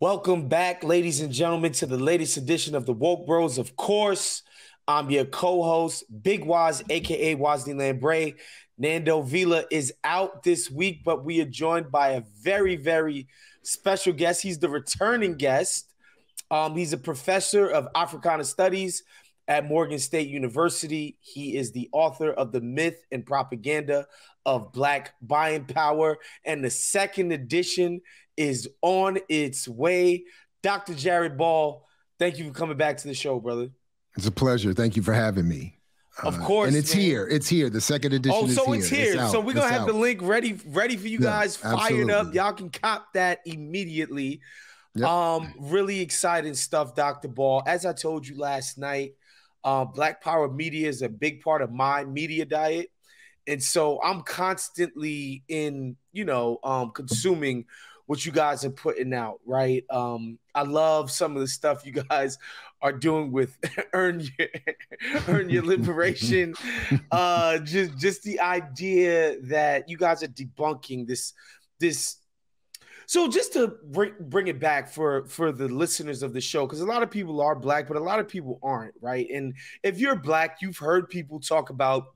Welcome back, ladies and gentlemen, to the latest edition of the Woke Bros. Of course, I'm your co-host, Big Waz, aka Wazny Lambre. Nando Vila is out this week, but we are joined by a very, very special guest. He's the returning guest. He's a professor of Africana Studies at Morgan State University. He is the author of The Myth and Propaganda of Black Buying Power, and the second edition is on its way. Dr. Jared Ball, thank you for coming back to the show, brother. It's a pleasure. Thank you for having me. Of course. And it's here. It's here. The second edition is here. Oh, so it's here. So we're going to have the link ready for you guys, fired absolutely. up. Y'all can cop that immediately. Yep. Really exciting stuff, Dr. Ball. As I told you last night, Black Power media is a big part of my media diet. And so I'm constantly consuming what you guys are putting out, right? I love some of the stuff you guys are doing with Earn Your Liberation. Just the idea that you guys are debunking this. So just to bring it back for the listeners of the show, because a lot of people are Black, but a lot of people aren't, right? And if you're Black, you've heard people talk about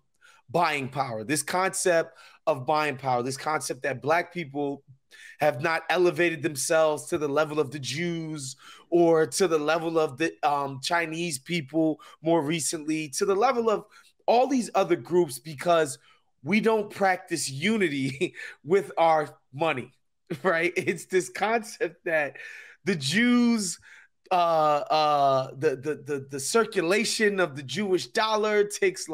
buying power, this concept of buying power, this concept that Black people have not elevated themselves to the level of the Jews or to the level of the Chinese people more recently, to the level of all these other groups, because we don't practice unity with our money, right? It's this concept that the Jews, the circulation of the Jewish dollar takes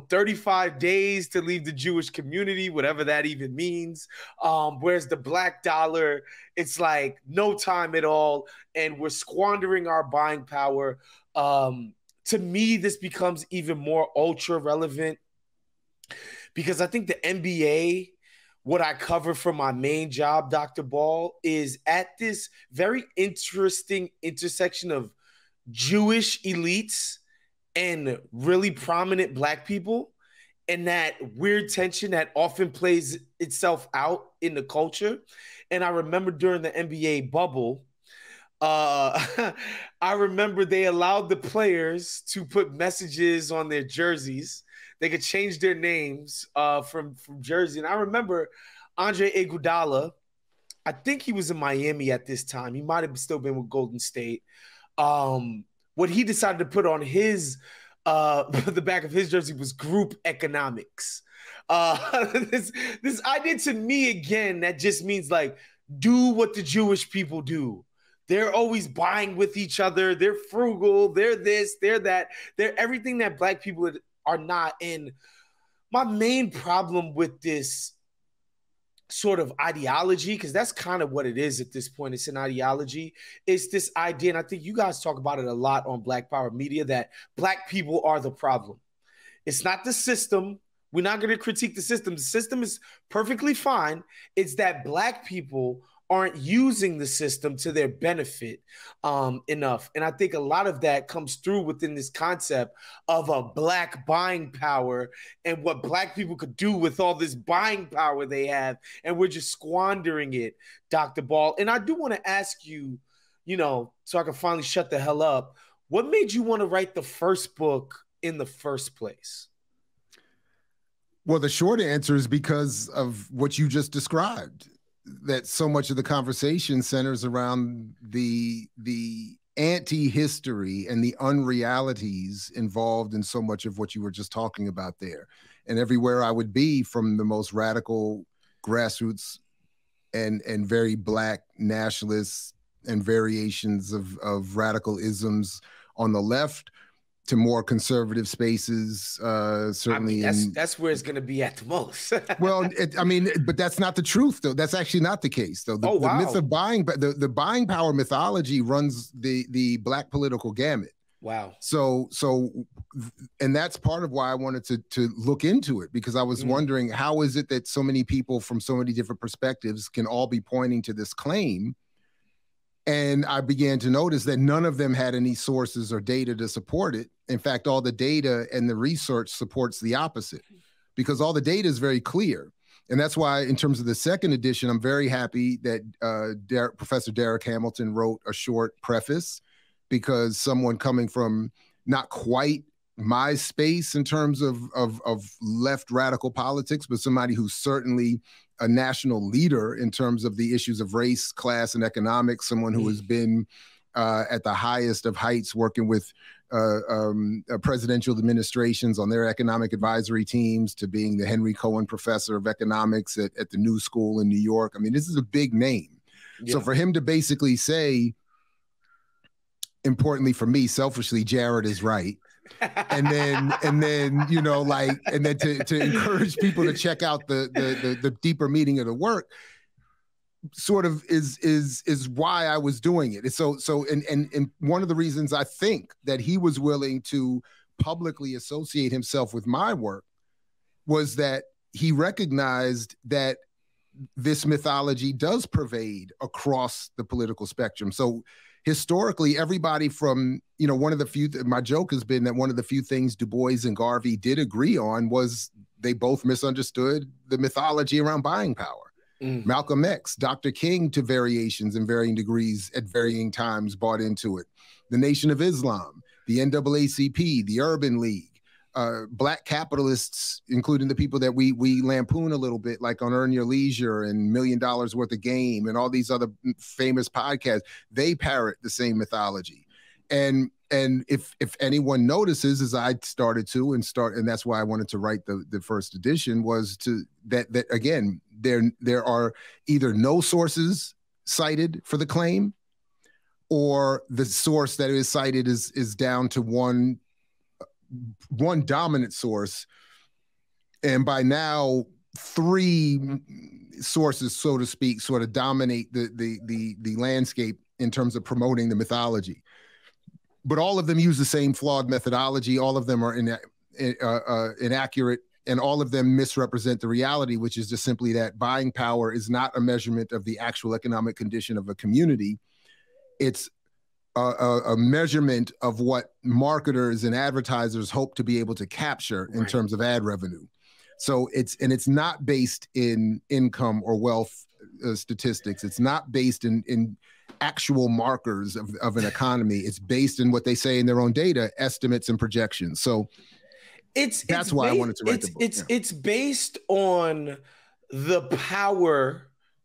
35 days to leave the Jewish community, whatever that even means. Whereas the Black dollar, it's like no time at all, and we're squandering our buying power. To me, this becomes even more ultra relevant because I think the NBA, what I cover for my main job, Dr. Ball, is at this very interesting intersection of Jewish elites and really prominent Black people, and that weird tension that often plays itself out in the culture. And I remember during the NBA bubble, I remember they allowed the players to put messages on their jerseys. They could change their names from jersey. And I remember Andre Iguodala, I think he was in Miami at this time. He might have still been with Golden State. What he decided to put on his the back of his jersey was group economics. This idea to me, again, that just means do what the Jewish people do. They're always buying with each other. They're frugal. They're this, they're that. They're everything that Black people are not. And my main problem with this sort of ideology, because that's kind of what it is at this point. It's an ideology. It's this idea, and I think you guys talk about it a lot on Black Power Media, that Black people are the problem. It's not the system. We're not going to critique the system. The system is perfectly fine. It's that Black people aren't using the system to their benefit enough. And I think a lot of that comes through within this concept of a Black buying power and what Black people could do with all this buying power they have. And we're just squandering it, Dr. Ball. And I do want to ask you, so I can finally shut the hell up, what made you want to write the first book in the first place? Well, the short answer is because of what you just described, that so much of the conversation centers around the anti-history and the unrealities involved in so much of what you were just talking about there. And everywhere I would be, from the most radical grassroots and very Black nationalists and variations of radical isms on the left, to more conservative spaces, certainly. That's where it's going to be at the most. Well, but that's not the truth, though. That's actually not the case, though. The myth of buying, the buying power mythology runs the Black political gamut. Wow. So, and that's part of why I wanted to look into it, because I was wondering, how is it that so many people from so many different perspectives can all be pointing to this claim? And I began to notice that none of them had any sources or data to support it. In fact, all the data and the research supports the opposite, because all the data is very clear. And that's why, in terms of the second edition, I'm very happy that Professor Derek Hamilton wrote a short preface, because someone coming from not quite my space in terms of left radical politics, but somebody who's certainly a national leader in terms of the issues of race, class, and economics, someone who has been at the highest of heights working with presidential administrations on their economic advisory teams, to being the Henry Cohen Professor of Economics at the New School in New York. I mean, this is a big name. Yeah. So for him to basically say, importantly for me, selfishly, Jared is right. and then you know, like, and then to encourage people to check out the deeper meaning of the work, sort of is why I was doing it. So and one of the reasons I think that he was willing to publicly associate himself with my work was that he recognized that this mythology does pervade across the political spectrum. So historically, everybody from, you know, one of the few, my joke has been that one of the few things Du Bois and Garvey did agree on was they both misunderstood the mythology around buying power. Malcolm X, Dr. King, to variations and varying degrees at varying times, bought into it. The Nation of Islam, the NAACP, the Urban League, Black capitalists, including the people that we lampoon a little bit, like on Earn Your Leisure and $1 Million Worth of Game and all these other famous podcasts, they parrot the same mythology. And if anyone notices, as I started to, and that's why I wanted to write the first edition, was to that again, there are either no sources cited for the claim, or the source that is cited is down to one dominant source, and by now 3 sources, so to speak, sort of dominate the landscape in terms of promoting the mythology. But all of them use the same flawed methodology. All of them are inaccurate, and all of them misrepresent the reality, which is just simply that buying power is not a measurement of the actual economic condition of a community. It's a measurement of what marketers and advertisers hope to be able to capture in terms of ad revenue. So it's not based in income or wealth statistics. It's not based in actual markers of an economy. It's based in what they say in their own data, estimates and projections. So that's why I wanted to write the book. It's based on the power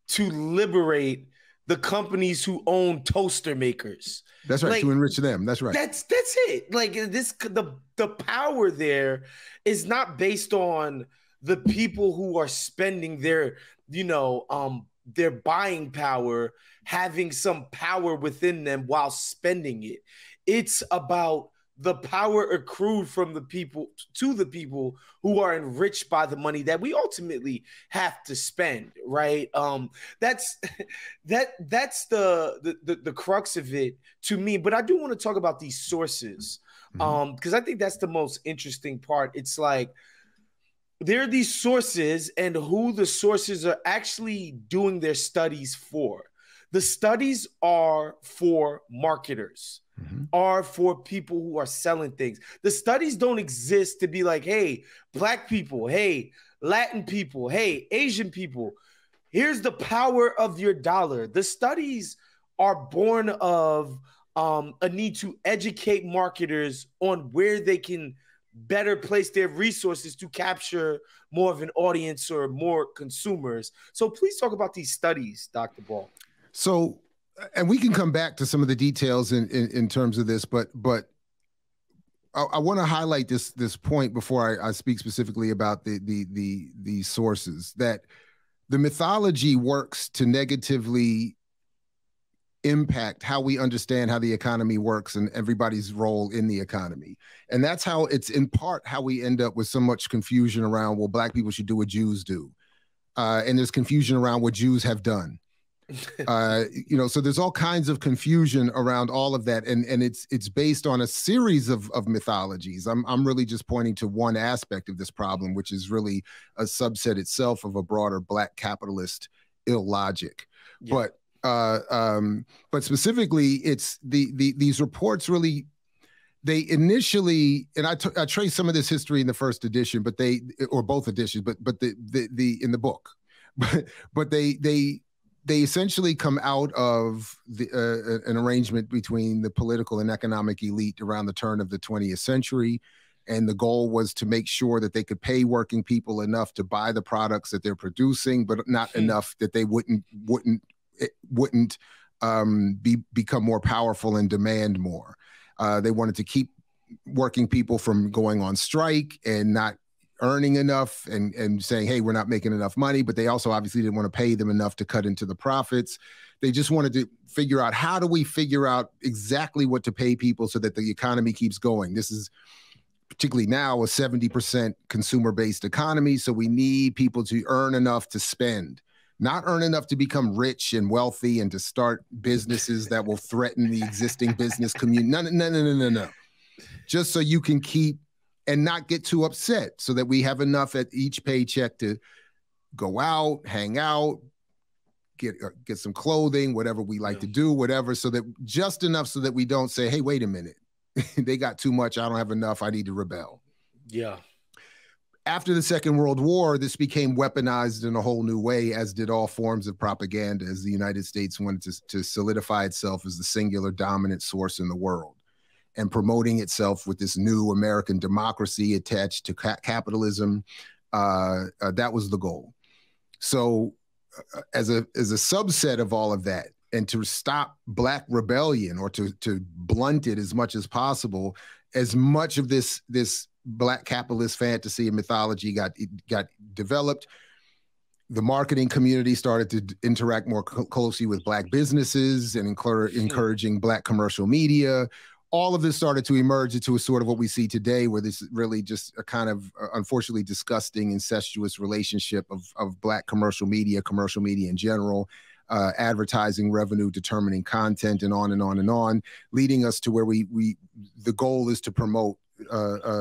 to liberate the companies who own toaster makers. That's right, like, to enrich them. That's right. That's it. Like the power there is not based on the people who are spending their, their buying power, having some power within them while spending it. It's about the power accrued from the people to the people who are enriched by the money that we ultimately have to spend, right? That's the crux of it to me. But I do want to talk about these sources, because I think that's the most interesting part. It's like there are these sources and who the sources are actually doing their studies for. The studies are for marketers. Are for people who are selling things. The studies don't exist to be like, hey, Black people, hey, Latin people, hey, Asian people, here's the power of your dollar. The studies are born of a need to educate marketers on where they can better place their resources to capture more of an audience or more consumers. So please talk about these studies, Dr. Ball. So, and we can come back to some of the details in terms of this, but I want to highlight this point before I speak specifically about the sources, that the mythology works to negatively impact how we understand how the economy works and everybody's role in the economy. And that's how it's in part how we end up with so much confusion around, well, Black people should do what Jews do. And there's confusion around what Jews have done. So there's all kinds of confusion around all of that, and it's based on a series of mythologies. I'm really just pointing to one aspect of this problem, which is really a subset itself of a broader Black capitalist illogic. Yeah. But specifically, it's these reports really they initially, and I traced some of this history in the first edition, but or both editions, but the in the book, but they essentially come out of an arrangement between the political and economic elite around the turn of the 20th century. And the goal was to make sure that they could pay working people enough to buy the products that they're producing, but not enough that they wouldn't become more powerful and demand more. They wanted to keep working people from going on strike and not earning enough and saying, hey, we're not making enough money, but they also obviously didn't want to pay them enough to cut into the profits. They just wanted to figure out, how do we figure out exactly what to pay people so that the economy keeps going? This is particularly now a 70% consumer-based economy, so we need people to earn enough to spend, not earn enough to become rich and wealthy and to start businesses that will threaten the existing business community. No. Just so you can keep and not get too upset, so that we have enough at each paycheck to go out, hang out, get some clothing, whatever we like to do, whatever, so that just enough so that we don't say, hey, wait a minute, they got too much, I don't have enough, I need to rebel. Yeah. After the Second World War, this became weaponized in a whole new way, as did all forms of propaganda, as the United States wanted to solidify itself as the singular dominant source in the world, and promoting itself with this new American democracy attached to capitalism. That was the goal. So as a subset of all of that, and to stop Black rebellion, or to blunt it as much as possible, as much of this Black capitalist fantasy and mythology got developed, the marketing community started to interact more closely with Black businesses and encouraging Black commercial media. All of this started to emerge into a sort of what we see today, where this is really just a kind of unfortunately disgusting, incestuous relationship of Black commercial media in general, advertising revenue, determining content, and on and on and on, leading us to where the goal is to promote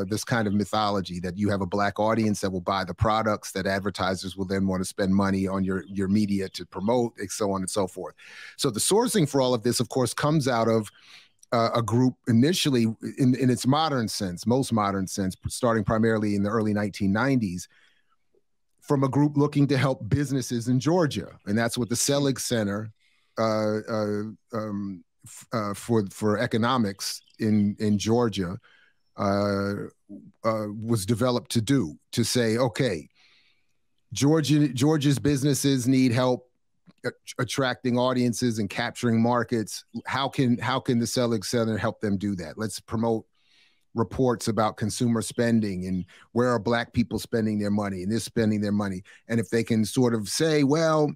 this kind of mythology, that you have a Black audience that will buy the products that advertisers will then want to spend money on your media to promote, and so on and so forth. So the sourcing for all of this, of course, comes out of a group initially in its modern sense, most modern sense, starting primarily in the early 1990s, from a group looking to help businesses in Georgia. And that's what the Selig Center for Economics in Georgia was developed to do, to say, okay, Georgia's businesses need help attracting audiences and capturing markets. How can the Selig Center help them do that? Let's promote reports about consumer spending and where are Black people spending their money, and they're spending their money. And if they can sort of say, well,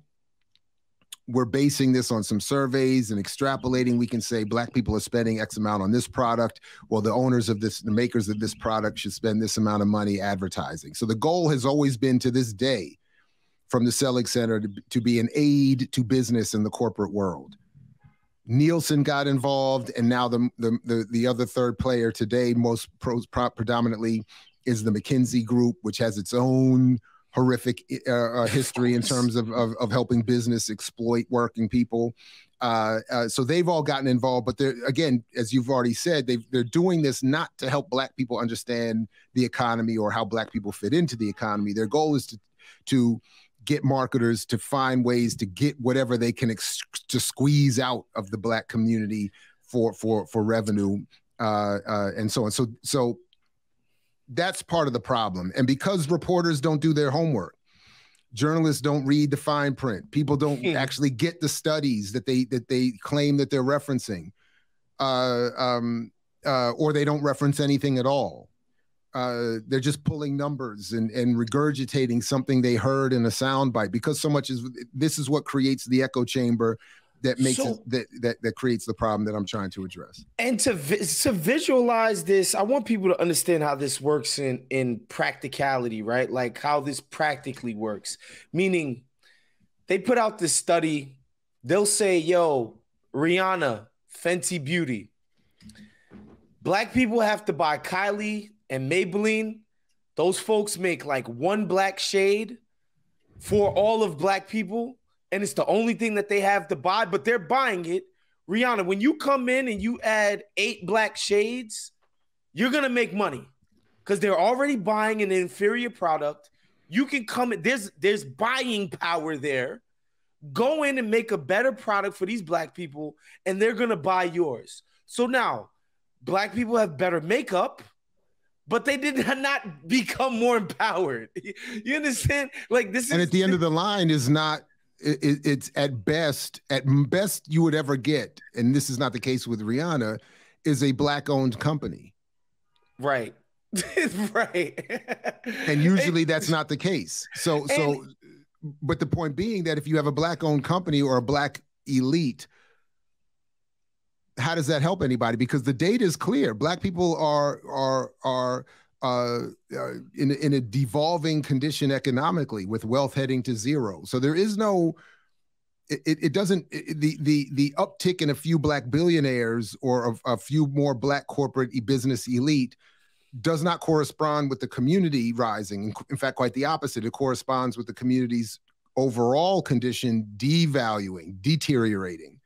we're basing this on some surveys and extrapolating, we can say Black people are spending X amount on this product. Well, the makers of this product should spend this amount of money advertising. So the goal has always been, to this day, from the Selig Center to be an aid to business in the corporate world. Nielsen got involved, and now the other third player today, most predominantly, is the McKinsey Group, which has its own horrific history in terms of helping business exploit working people. So they've all gotten involved, but they're, again, as you've already said, they're doing this not to help Black people understand the economy or how Black people fit into the economy. Their goal is to get marketers to find ways to get whatever they can to squeeze out of the Black community for revenue, and so on. So that's part of the problem. And because reporters don't do their homework, journalists don't read the fine print, people don't actually get the studies that they claim that they're referencing, or they don't reference anything at all. They're just pulling numbers and regurgitating something they heard in a soundbite, because so much this is what creates the echo chamber that makes that creates the problem that I'm trying to address. And to visualize this, I want people to understand how this works in practicality, right? Like how this practically works. Meaning, they put out this study. They'll say, "Yo, Rihanna, Fenty Beauty. Black people have to buy Kylie and Maybelline. Those folks make like one black shade for all of Black people, and it's the only thing that they have to buy, but they're buying it. Rihanna, when you come in and you add 8 black shades, you're going to make money because they're already buying an inferior product. You can come in, there's buying power there. Go in and make a better product for these black people, and they're going to buy yours. So now black people have better makeup, but they did not become more empowered. You understand? Like this is, and at the end of the line is not, it's at best you would ever get, and this is not the case with Rihanna, is a black-owned company. Right. Right. And usually that's not the case. So but the point being that if you have a black-owned company or a black elite, how does that help anybody? Because the data is clear. Black people are in a devolving condition economically, with wealth heading to zero. So there is no, it doesn't, the uptick in a few black billionaires or a few more black corporate business elite does not correspond with the community rising. In fact, quite the opposite. It corresponds with the community's overall condition devaluing, deteriorating.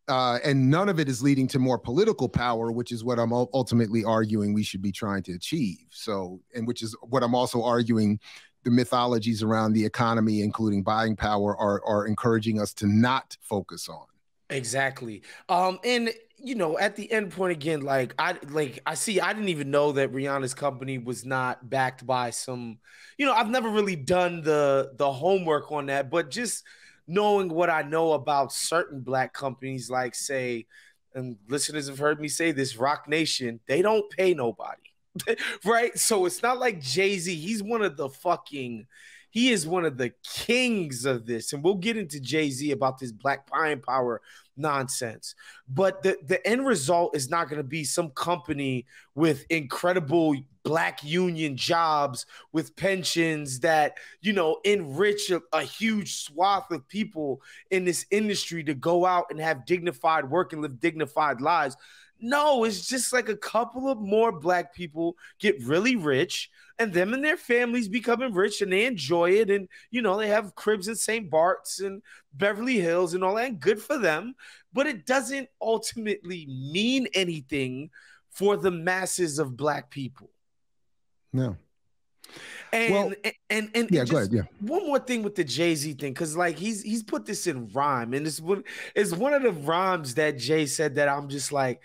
And none of it is leading to more political power, which is what I'm ultimately arguing we should be trying to achieve. So, and which is what I'm also arguing the mythologies around the economy, including buying power, are encouraging us to not focus on. Exactly. And you know, at the end point again, I didn't even know that Rihanna's company was not backed by some, you know, I've never really done the homework on that, but just knowing what I know about certain black companies, like say, and listeners have heard me say this, Rock Nation, they don't pay nobody. Right? So it's not like Jay-Z. He is one of the kings of this. And we'll get into Jay-Z about this black buying power nonsense. But the end result is not going to be some company with incredible black union jobs with pensions that, you know, enrich a huge swath of people in this industry to go out and have dignified work and live dignified lives. No, it's just like a couple of more black people get really rich and them and their families becoming rich and they enjoy it. And, you know, they have cribs in St. Bart's and Beverly Hills and all that. And good for them. But it doesn't ultimately mean anything for the masses of black people. No. And well, yeah, go ahead. Yeah. One more thing with the Jay-Z thing, because like he's put this in rhyme, and it's one of the rhymes that Jay said that I'm just like,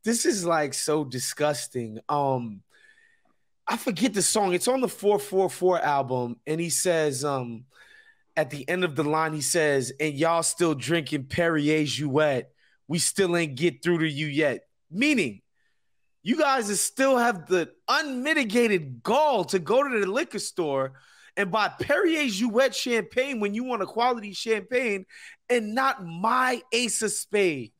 this is like so disgusting. I forget the song. It's on the 444 album, and he says, at the end of the line, he says, "And y'all still drinking Perrier Jouet? We still ain't get through to you yet." Meaning, you guys still have the unmitigated gall to go to the liquor store and buy Perrier Jouet champagne when you want a quality champagne and not my Ace of Spade.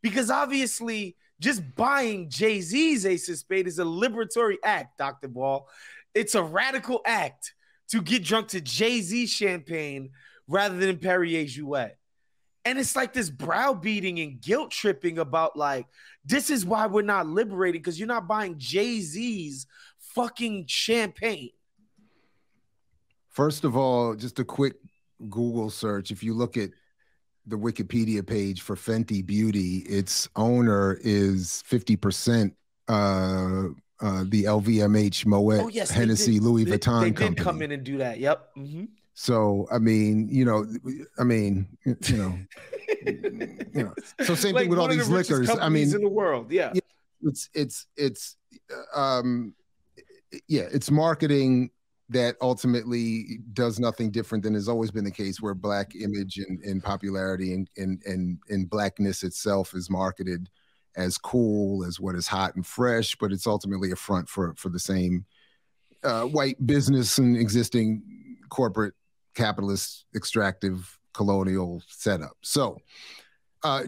Because obviously, just buying Jay-Z's Ace of Spade is a liberatory act, Dr. Ball. It's a radical act to get drunk to Jay-Z champagne rather than Perrier Jouet. And it's like this browbeating and guilt tripping about like, this is why we're not liberating, because you're not buying Jay-Z's fucking champagne. First of all, just a quick Google search. If you look at the Wikipedia page for Fenty Beauty, its owner is 50% the LVMH Moet Hennessy Louis Vuitton company. They did come in and do that. Yep. Mm-hmm. So, I mean, you know. So same like thing with all these liquors. I mean, in the world. Yeah. It's marketing that ultimately does nothing different than has always been the case, where black image and popularity and blackness itself is marketed as cool, as what is hot and fresh, but it's ultimately a front for the same white business and existing corporate capitalist extractive colonial setup. So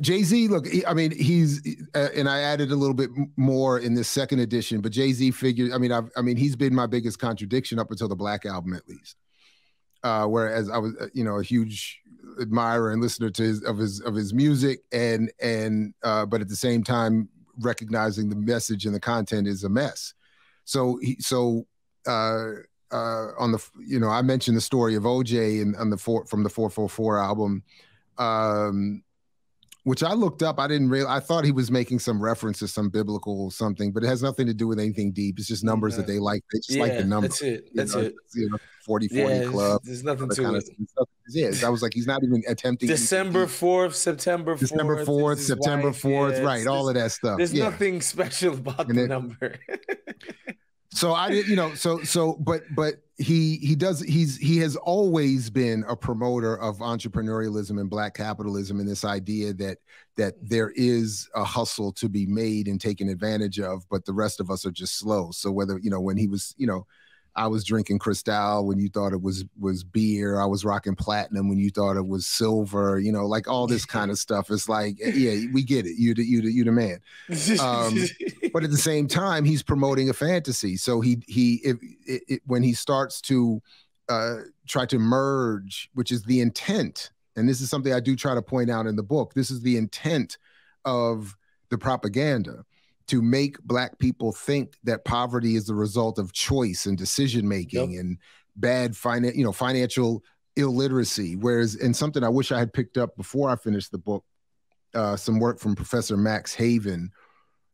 Jay-Z, look, I mean, he's and I added a little bit more in this second edition, but Jay-Z figures, I mean, he's been my biggest contradiction up until the Black Album, at least. Whereas I was, a huge admirer and listener to his music, and but at the same time recognizing the message and the content is a mess. So on the, I mentioned the story of OJ from the 444 album. which I looked up. I didn't realize. I thought he was making some reference to some biblical something, but it has nothing to do with anything deep. It's just numbers that they like. They just like the number. That's it. That's it. 40-40 club. There's nothing to it. Yeah, I was like, he's not even attempting. December 4th, September 4th. December 4th, September 4th, right? All of that stuff. There's nothing special about the number. So I did, but he has always been a promoter of entrepreneurialism and Black capitalism, and this idea that there is a hustle to be made and taken advantage of, but the rest of us are just slow. So whether, when he was, I was drinking Cristal when you thought it was beer. I was rocking platinum when you thought it was silver. Like all this kind of stuff. It's like, yeah, we get it. You the man. But at the same time, he's promoting a fantasy. So when he starts to try to merge, which is the intent, and this is something I do try to point out in the book. This is the intent of the propaganda, to make Black people think that poverty is the result of choice and decision-making and bad financial illiteracy. Whereas, and something I wish I had picked up before I finished the book, some work from Professor Max Haven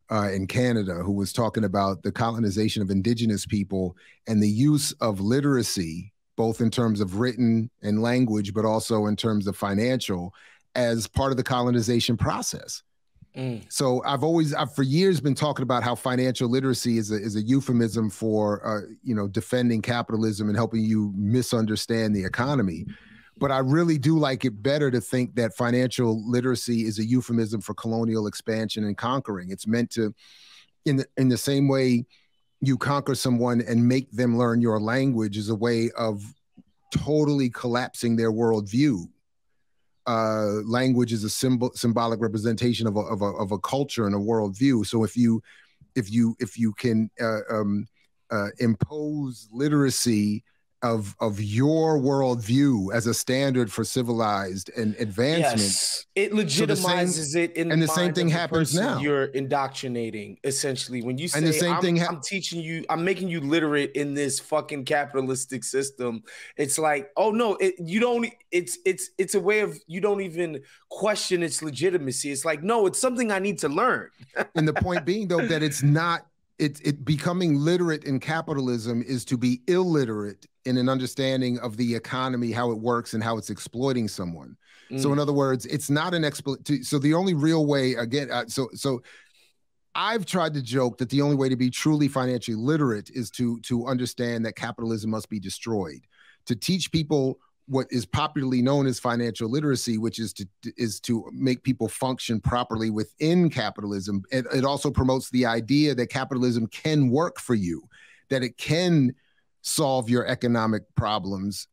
in Canada, who was talking about the colonization of indigenous people and the use of literacy, both in terms of written and language, but also in terms of financial, as part of the colonization process. So I've for years been talking about how financial literacy is a euphemism for, defending capitalism and helping you misunderstand the economy. But I really do like it better to think that financial literacy is a euphemism for colonial expansion and conquering. It's meant to, in the same way you conquer someone and make them learn your language, is a way of totally collapsing their worldview. Language is a symbolic representation of a culture and a worldview. So if you can impose literacy of your worldview as a standard for civilized and advancement, yes, it legitimizes it in and the same thing happens now. You're indoctrinating, essentially, when you say, and the same I'm teaching you, I'm making you literate in this fucking capitalistic system. It's like, oh no, it's a way of, you don't even question its legitimacy. It's like, no, it's something I need to learn. And the point being, though, that it's not. It becoming literate in capitalism is to be illiterate in an understanding of the economy, how it works, and how it's exploiting someone. So in other words, it's not an so the only real way, again, so I've tried to joke that the only way to be truly financially literate is to understand that capitalism must be destroyed, to teach people what is popularly known as financial literacy, which is to make people function properly within capitalism. It also promotes the idea that capitalism can work for you, that it can solve your economic problems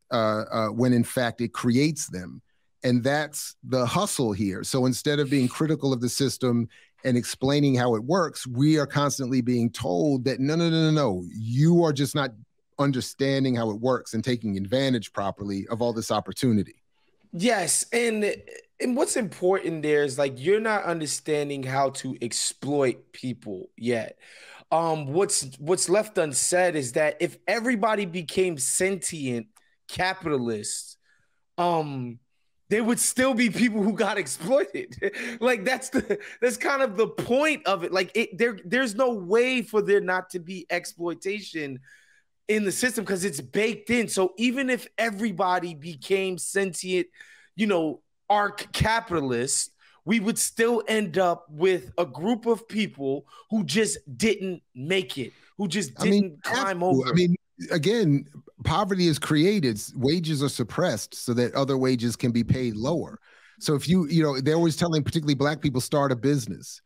when in fact it creates them. And that's the hustle here. So instead of being critical of the system and explaining how it works, we are constantly being told that no, you are just not understanding how it works and taking advantage properly of all this opportunity. Yes, and what's important there is, like, you're not understanding how to exploit people yet. What's left unsaid is that if everybody became sentient capitalists, there would still be people who got exploited. Like, that's kind of the point of it. Like, there's no way for there not to be exploitation in the system, because it's baked in. So even if everybody became sentient, arc capitalists, we would still end up with a group of people who just didn't make it, who just didn't climb over. I mean, again, poverty is created, wages are suppressed so that other wages can be paid lower. So if they're always telling particularly Black people, start a business.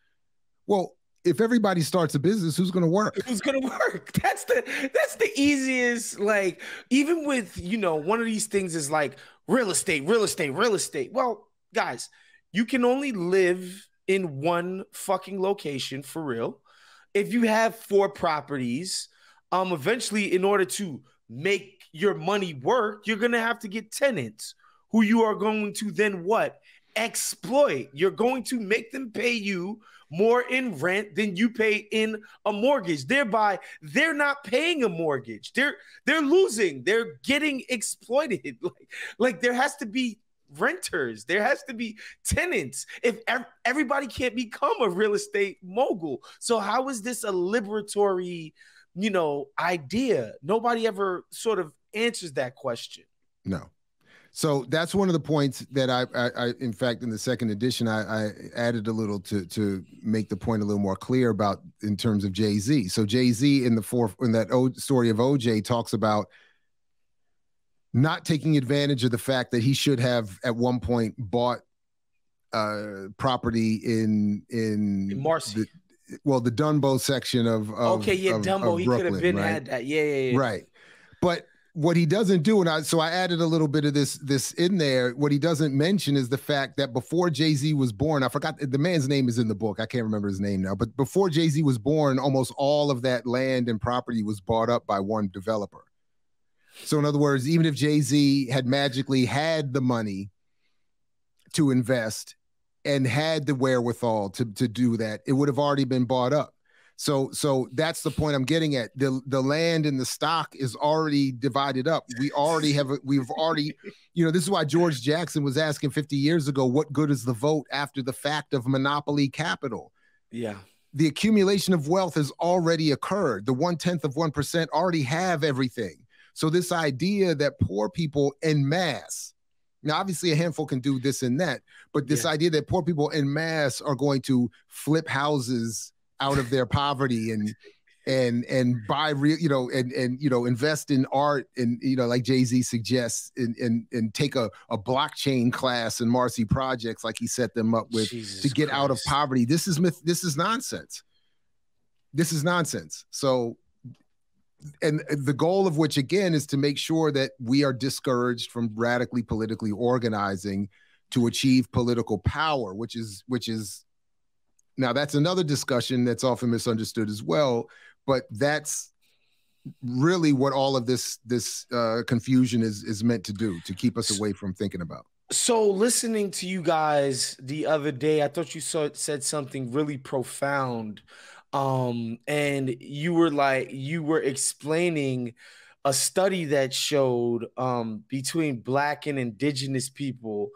Well, if everybody starts a business, who's going to work? Who's going to work? That's the easiest. Like, even with, one of these things is like real estate. Well, guys, you can only live in one fucking location for real. If you have 4 properties, eventually, in order to make your money work, you're going to have to get tenants who you are going to then what? Exploit. You're going to make them pay you more in rent than you pay in a mortgage. Thereby, they're not paying a mortgage. They're losing. They're getting exploited. Like there has to be renters. There has to be tenants. If everybody can't become a real estate mogul. So how is this a liberatory, idea? Nobody ever sort of answers that question. No. So that's one of the points that I in fact, in the second edition, I added a little to make the point a little more clear about in terms of Jay-Z. So Jay-Z in that story of OJ talks about not taking advantage of the fact that he should have at one point bought property in Marcy. The Dumbo section of Dumbo. Of he Brooklyn, could have been right? had that. Yeah. Right. But what he doesn't do, I added a little bit of this in there. What he doesn't mention is the fact that before Jay-Z was born, I forgot the man's name is in the book. I can't remember his name now, but before Jay-Z was born, almost all of that land and property was bought up by one developer. So in other words, even if Jay-Z had magically had the money to invest and had the wherewithal to do that, it would have already been bought up. So that's the point I'm getting at. The land and the stock is already divided up. We've already, this is why George Jackson was asking 50 years ago, what good is the vote after the fact of monopoly capital? Yeah. The accumulation of wealth has already occurred. The 1/10 of 1% already have everything. So this idea that poor people en masse, now obviously a handful can do this and that, but this idea that poor people en masse are going to flip houses out of their poverty and buy real, invest in art and, like Jay-Z suggests and take a blockchain class in Marcy Projects, like he set them up with, to get out of poverty. This is nonsense. This is nonsense. So, and the goal of which, again, is to make sure that we are discouraged from radically politically organizing to achieve political power, which is now that's another discussion that's often misunderstood as well, but that's really what all of this confusion is meant to do, to keep us away from thinking about. So listening to you guys the other day, I thought you said something really profound. And you were explaining a study that showed between Black and Indigenous people,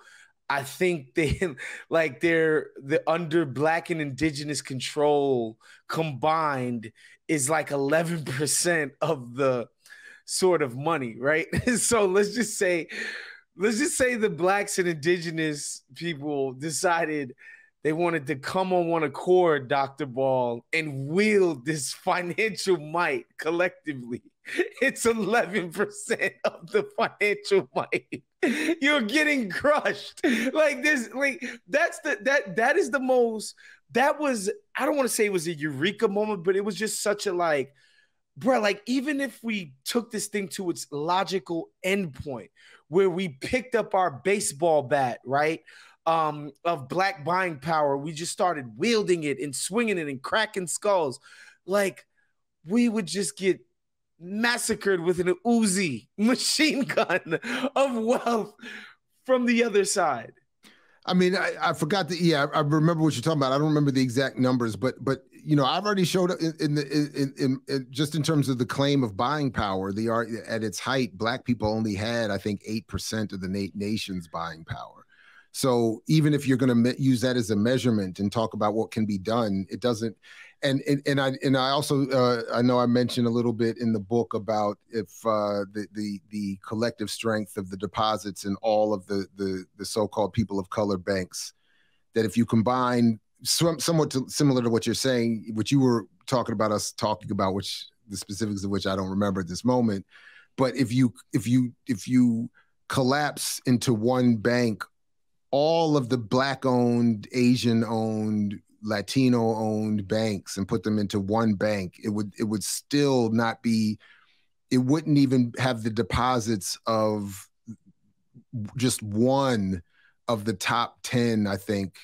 I think they're under Black and Indigenous control combined is like 11% of the sort of money, right? So let's just say the Blacks and Indigenous people decided they wanted to come on one accord, Dr. Ball, and wield this financial might collectively. It's 11% of the financial might. You're getting crushed. Like this, that is the most, that was, I don't want to say it was a eureka moment, but it was just such a even if we took this thing to its logical endpoint, where we picked up our baseball bat, right? Of Black buying power, we just started wielding it and swinging it and cracking skulls. Like, we would just get massacred with an Uzi machine gun of wealth from the other side. I mean, I forgot I remember what you're talking about. I don't remember the exact numbers, but I've already showed up in just in terms of the claim of buying power. At its height, Black people only had, I think, 8% of the nation's buying power. So even if you're going to use that as a measurement and talk about what can be done, it doesn't. And I also I know I mentioned a little bit in the book about if the collective strength of the deposits in all of the so-called people of color banks, that if you combine somewhat similar to what you're saying, what you were talking about, which the specifics of which I don't remember at this moment, but if you collapse into one bank all of the Black-owned, Asian-owned, Latino-owned banks and put them into one bank, it would still not be, it wouldn't even have the deposits of just one of the top 10, I think,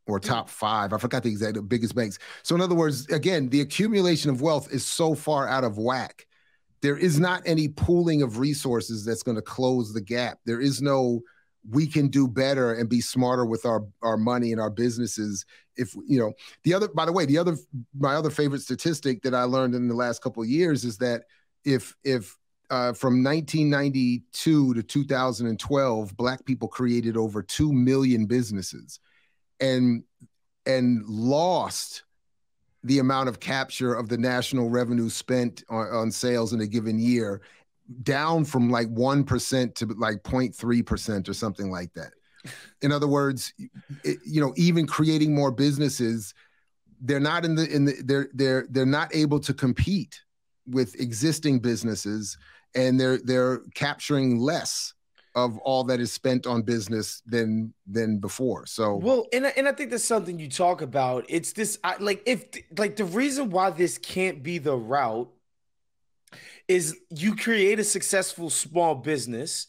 or top 5. I forgot the exact biggest banks. So in other words, again, the accumulation of wealth is so far out of whack. There is not any pooling of resources that's going to close the gap. There is no, we can do better and be smarter with our money and our businesses. If my other favorite statistic that I learned in the last couple of years is that if from 1992 to 2012, Black people created over 2 million businesses and lost the amount of capture of the national revenue spent on sales in a given year down from like 1% to like 0.3% or something like that. In other words, even creating more businesses, they're not they're not able to compete with existing businesses, and they're capturing less of all that is spent on business than before. So well, and I think that's something you talk about. It's this the reason why this can't be the route is you create a successful small business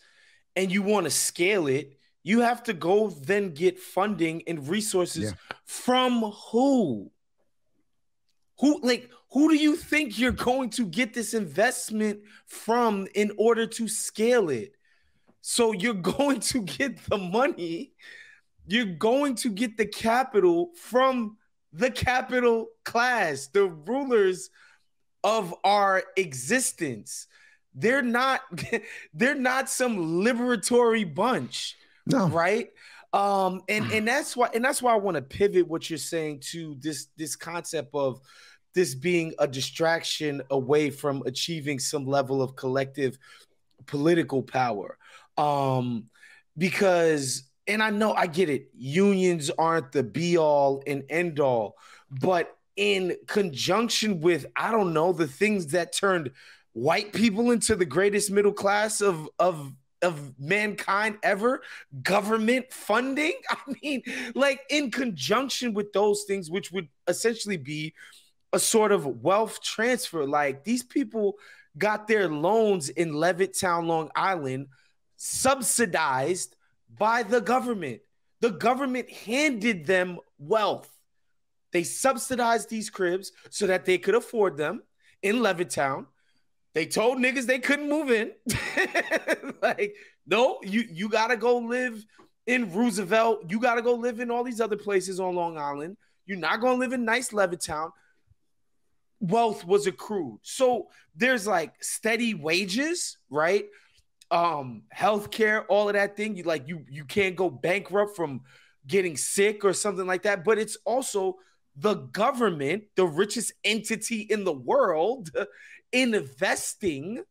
and you want to scale it. You have to go then get funding and resources from who? Who do you think you're going to get this investment from in order to scale it? So you're going to get the money, you're going to get the capital from the capital class, the rulers of our existence. They're not some liberatory bunch. No. Right. And that's why I want to pivot what you're saying to this concept of this being a distraction away from achieving some level of collective political power. Because, and I get it, unions aren't the be all and end all, but in conjunction with, I don't know, the things that turned white people into the greatest middle class of mankind ever, government funding. I mean, like in conjunction with those things, which would essentially be a sort of wealth transfer. Like these people got their loans in Levittown, Long Island, subsidized by the government. The government handed them wealth. They subsidized these cribs so that they could afford them in Levittown. They told niggas they couldn't move in. Like, no, you got to go live in Roosevelt. You got to go live in all these other places on Long Island. You're not going to live in nice Levittown. Wealth was accrued. So there's like steady wages, right? Healthcare, all of that thing. You can't go bankrupt from getting sick or something like that. But it's also the government, the richest entity in the world, investing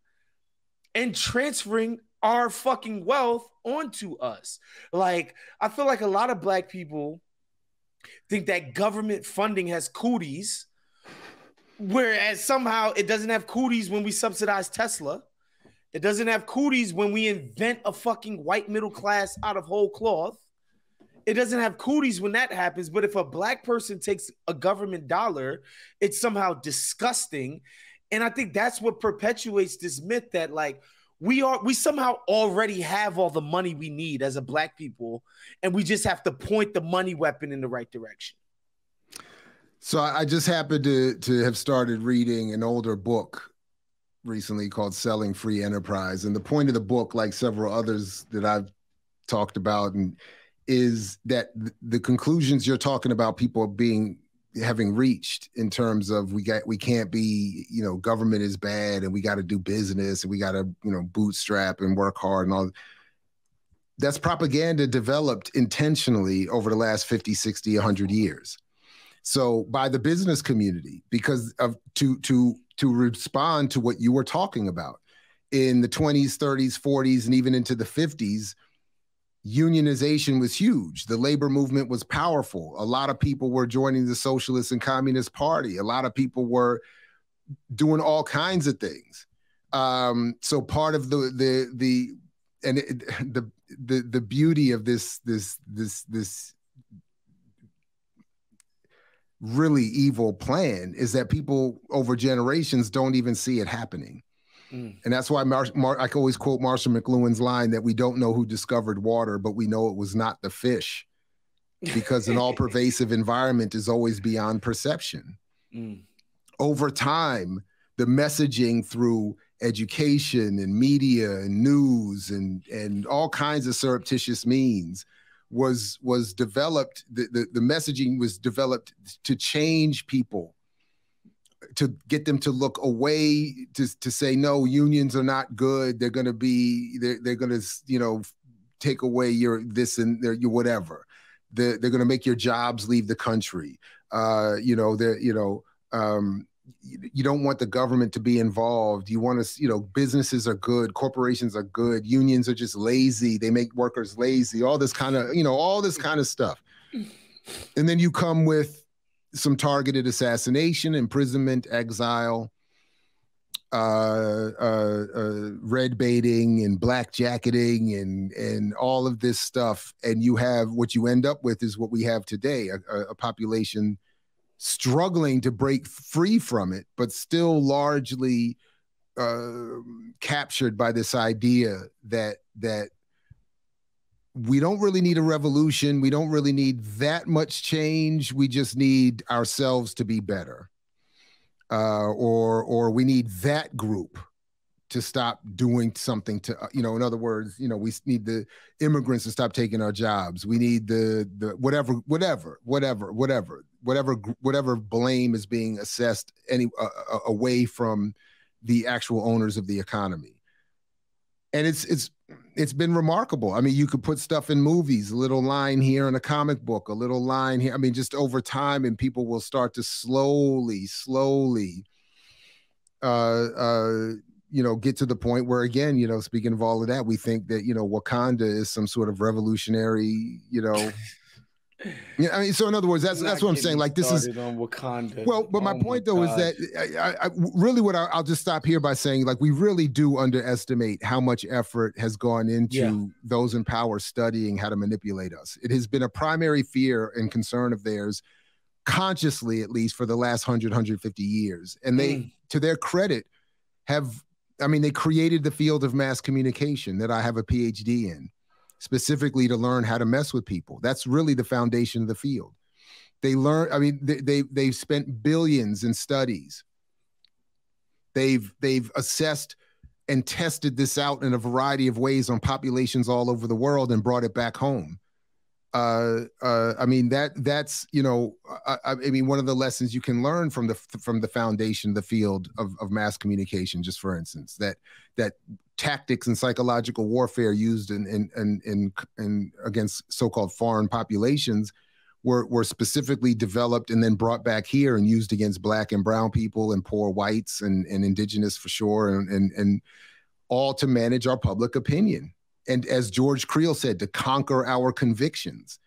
and transferring our fucking wealth onto us. Like, I feel like a lot of Black people think that government funding has cooties, whereas somehow it doesn't have cooties when we subsidize Tesla. It doesn't have cooties when we invent a fucking white middle class out of whole cloth. It doesn't have cooties when that happens. But if a Black person takes a government dollar, it's somehow disgusting. And I think that's what perpetuates this myth that like we somehow already have all the money we need as a Black people, and we just have to point the money weapon in the right direction. So I just happened to have started reading an older book recently called Selling Free Enterprise. And the point of the book, like several others that I've talked about, is that the conclusions you're talking about people having reached in terms of we can't be, government is bad and we got to do business and we got to, bootstrap and work hard and all. That's propaganda developed intentionally over the last 50, 60, 100 years. So by the business community, because of to respond to what you were talking about in the 20s, 30s, 40s, and even into the 50s, unionization was huge. The labor movement was powerful. A lot of people were joining the Socialist and Communist Party. A lot of people were doing all kinds of things. So part of the beauty of this really evil plan is that people over generations don't even see it happening. And that's why I can always quote Marshall McLuhan's line that we don't know who discovered water, but we know it was not the fish, because an all-pervasive environment is always beyond perception. Over time, the messaging through education and media and news and all kinds of surreptitious means was developed. The messaging was developed to change people to get them to look away, to say, no, unions are not good. They're going to be, they're going to, you know, take away your this and your whatever. They're going to make your jobs leave the country. You know, you don't want the government to be involved. You want to, you know, businesses are good, corporations are good, unions are just lazy. They make workers lazy, all this kind of, you know, all this kind of stuff. And then you come with some targeted assassination, imprisonment, exile, red baiting and black jacketing and all of this stuff. And you have, what you end up with is what we have today, a population struggling to break free from it, but still largely captured by this idea that we don't really need a revolution. We don't really need that much change. We just need ourselves to be better. Or we need that group to stop doing something to, you know, in other words, you know, we need the immigrants to stop taking our jobs. We need the whatever blame is being assessed away from the actual owners of the economy. And it's been remarkable. I mean, you could put stuff in movies, a little line here in a comic book, a little line here. I mean, just over time, and people will start to slowly, you know, get to the point where, again, you know, speaking of all of that, we think that, you know, Wakanda is some sort of revolutionary, you know. Yeah, I mean, so in other words, that's what I'm saying. Like, this is on Wakanda. Well, but my point though is that I really I'll just stop here by saying, like, we really do underestimate how much effort has gone into those in power studying how to manipulate us. It has been a primary fear and concern of theirs, consciously at least, for the last 150 years. And they, to their credit, they created the field of mass communication that I have a PhD in, specifically to learn how to mess with people. That's really the foundation of the field. They learn, I mean, they've spent billions in studies. They've assessed and tested this out in a variety of ways on populations all over the world and brought it back home. I mean, that's, you know, I mean, one of the lessons you can learn from the foundation, the field of mass communication, just for instance, that tactics and psychological warfare used in against so-called foreign populations were specifically developed and then brought back here and used against black and brown people and poor whites and indigenous, for sure, and all to manage our public opinion. And as George Creel said, to conquer our convictions.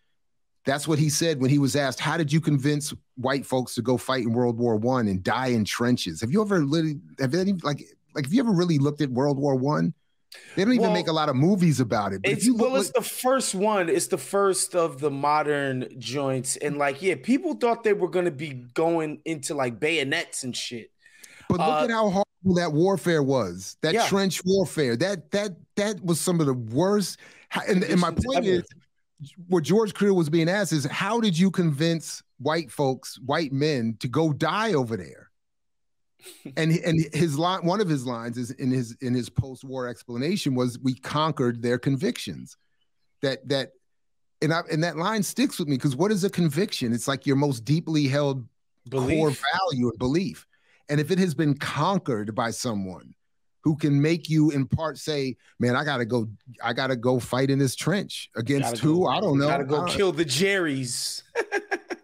That's what he said when he was asked, how did you convince white folks to go fight in World War I and die in trenches? Have you ever have you ever really looked at World War I? They don't even make a lot of movies about it. But it's the first one. It's the first of the modern joints. And people thought they were going to be going into like bayonets and shit. But look at how horrible that warfare was. That trench warfare. That was some of the worst. And my point is, what George Creel was being asked is, how did you convince white folks, white men, to go die over there? And his line, one of his lines is in his post-war explanation was, we conquered their convictions. And that line sticks with me, because what is a conviction? It's like your most deeply held core value and belief. And if it has been conquered by someone who can make you in part say, man, I gotta go fight in this trench against who? I don't know. Gotta go kill the Jerrys.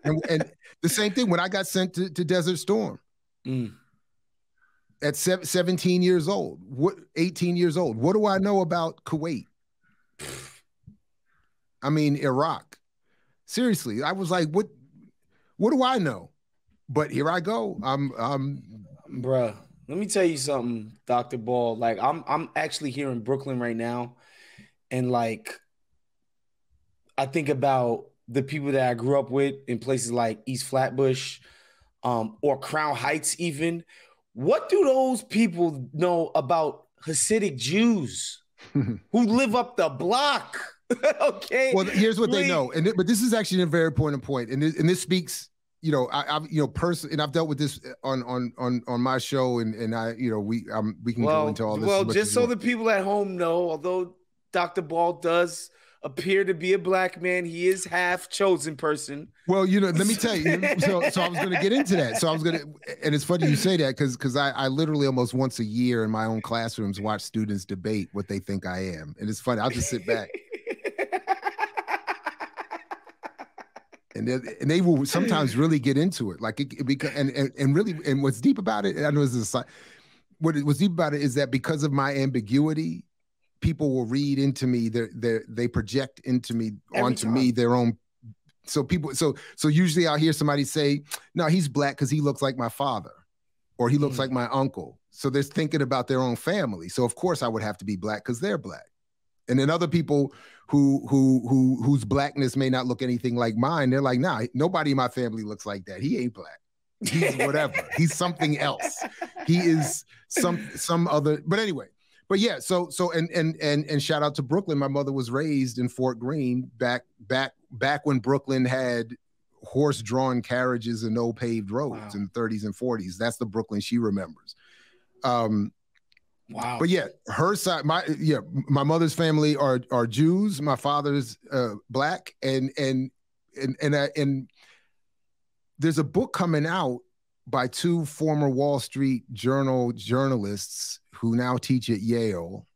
and the same thing when I got sent to Desert Storm. At 17 years old, 18 years old. What do I know about Kuwait? I mean, Iraq. Seriously, I was like, what do I know? But here I go. Bruh, let me tell you something, Dr. Ball. Like, I'm actually here in Brooklyn right now. And like, I think about the people that I grew up with in places like East Flatbush, or Crown Heights even. What do those people know about Hasidic Jews who live up the block? Okay. Well, here's what they know. But this is actually a very important point. And this speaks, you know, personally, and I've dealt with this on my show, and I, you know, we can go into all this. Well, just so the people at home know, although Dr. Ball does appear to be a black man. He is half chosen person. Well, you know, let me tell you. So I was going to get into that. So I was going to, and it's funny you say that because I literally almost once a year in my own classrooms watch students debate what they think I am, and it's funny. I'll just sit back. And they will sometimes really get into it, like because and really, and what's deep about it, I know this is what's deep about it is that because of my ambiguity, people will read into me, they project into me onto me their own. So usually I'll hear somebody say, "No, he's black because he looks like my father, or he looks like my uncle." So they're thinking about their own family. So of course I would have to be black because they're black. And then other people whose blackness may not look anything like mine, they're like, nah, nobody in my family looks like that. He ain't black. He's whatever. He's something else. He is some other. But anyway, but yeah. So and shout out to Brooklyn. My mother was raised in Fort Greene back when Brooklyn had horse-drawn carriages and no paved roads in the 30s and 40s. That's the Brooklyn she remembers. Wow. But yeah, her side, my mother's family are Jews. My father's black, and there's a book coming out by two former Wall Street Journal journalists who now teach at Yale,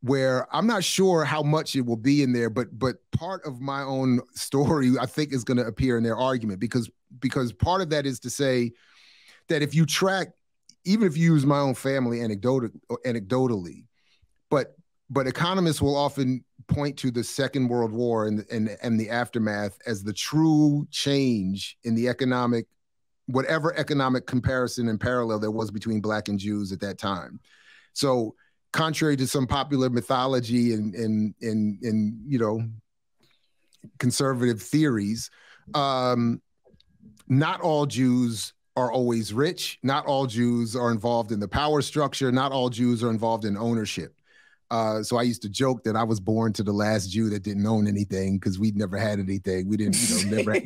where I'm not sure how much it will be in there, but part of my own story I think is going to appear in their argument because part of that is to say that if you track. Even if you use my own family anecdotally, but economists will often point to the Second World War and the aftermath as the true change in the whatever economic comparison and parallel there was between black and Jews at that time. So contrary to some popular mythology and you know, conservative theories, not all Jews are always rich. Not all Jews are involved in the power structure. Not all Jews are involved in ownership. So I used to joke that I was born to the last Jew that didn't own anything because we'd never had anything. We didn't, you know, never.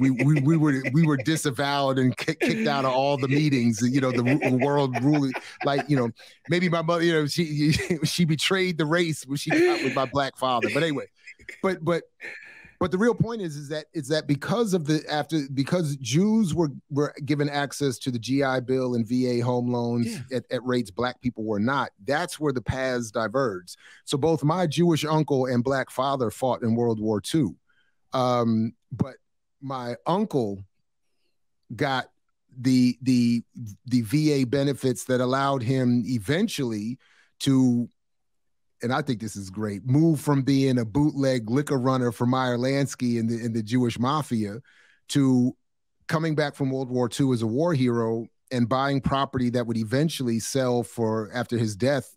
We were disavowed and kicked out of all the meetings. You know, the world ruling, like, you know, maybe my mother, you know, she betrayed the race when she got with my black father. But anyway, but the real point is that because Jews were given access to the GI Bill and VA home loans at rates black people were not, that's where the paths diverged. So both my Jewish uncle and black father fought in World War II. But my uncle got the VA benefits that allowed him eventually to, and I think this is great, move from being a bootleg liquor runner for Meyer Lansky in the Jewish mafia to coming back from World War II as a war hero and buying property that would eventually sell for, after his death,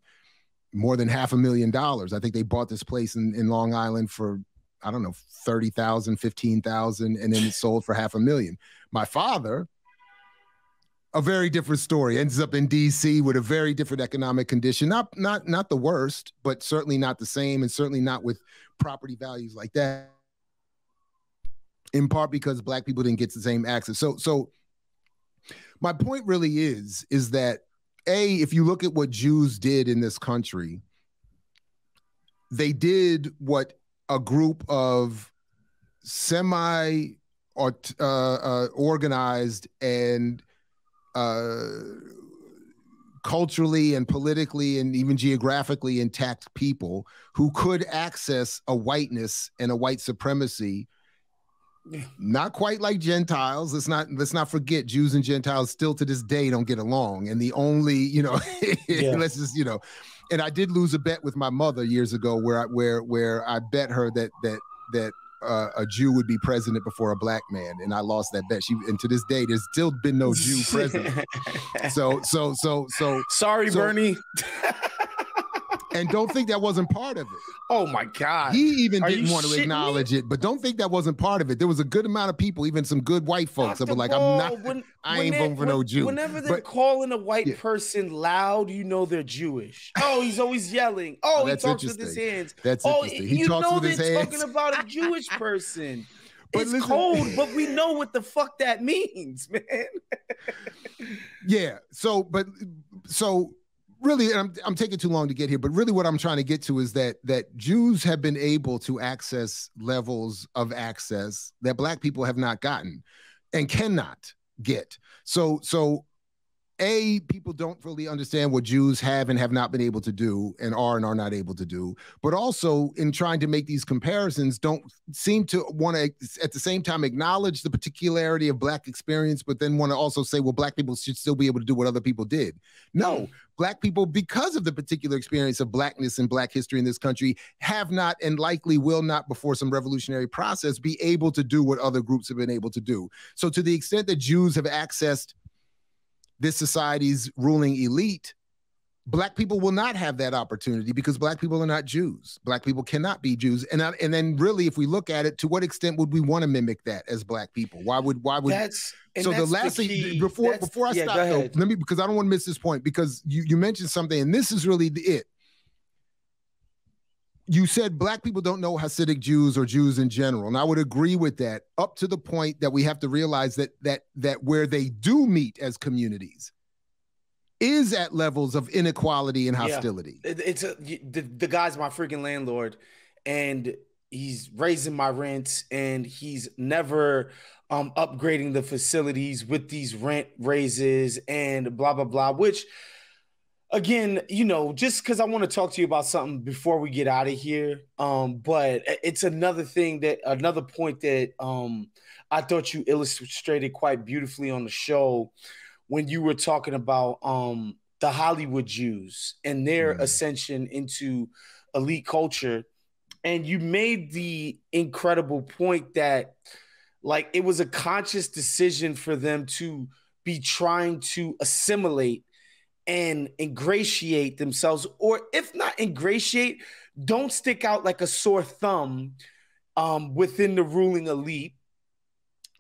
more than $500,000. I think they bought this place in Long Island for, I don't know, $30,000, $15,000, and then it sold for $500,000. My father, a very different story, ends up in DC with a very different economic condition. Not the worst, but certainly not the same, and certainly not with property values like that. In part because black people didn't get the same access. So my point really is that if you look at what Jews did in this country, they did what a group of organized and culturally and politically and even geographically intact people who could access a whiteness and a white supremacy, not quite like Gentiles. Let's not forget Jews and Gentiles still to this day don't get along. And the only, you know, let's just, you know, and I did lose a bet with my mother years ago where I bet her that a Jew would be president before a black man, and I lost that bet. And to this day, there's still been no Jew president. So sorry, Bernie. And don't think that wasn't part of it. Oh my God. He even didn't want to acknowledge it, but don't think that wasn't part of it. There was a good amount of people, even some good white folks, that were like, I ain't voting for no Jew. Whenever they're calling a white person loud, you know they're Jewish. Oh, he's always yelling. Oh, he talks with his hands. That's interesting. He talks with his hands. Talking about a Jewish person. It's cold, but we know what the fuck that means, man. Yeah. So really, I'm taking too long to get here, but really what I'm trying to get to is that Jews have been able to access levels of access that Black people have not gotten and cannot get. So people don't really understand what Jews have and have not been able to do and are not able to do. But also, in trying to make these comparisons, don't seem to want to, at the same time, acknowledge the particularity of Black experience, but then want to also say, well, Black people should still be able to do what other people did. No, Black people, because of the particular experience of Blackness and Black history in this country, have not and likely will not, before some revolutionary process, be able to do what other groups have been able to do. So to the extent that Jews have accessed this society's ruling elite, Black people will not have that opportunity because Black people are not Jews. Black people cannot be Jews. And then really, if we look at it, to what extent would we want to mimic that as Black people? Why would so the last thing before I stop though, let me, because I don't want to miss this point, because you mentioned something, and this is really it. You said Black people don't know Hasidic Jews or Jews in general, and I would agree with that, up to the point that we have to realize that where they do meet as communities is at levels of inequality and hostility. Yeah. The guy's my freaking landlord, and he's raising my rents, and he's never upgrading the facilities with these rent raises and blah blah blah, which, again, just because I want to talk to you about something before we get out of here, but it's another point that I thought you illustrated quite beautifully on the show when you were talking about the Hollywood Jews and their ascension into elite culture. And you made the incredible point that, like, it was a conscious decision for them to be trying to assimilate and ingratiate themselves, or if not ingratiate, don't stick out like a sore thumb within the ruling elite.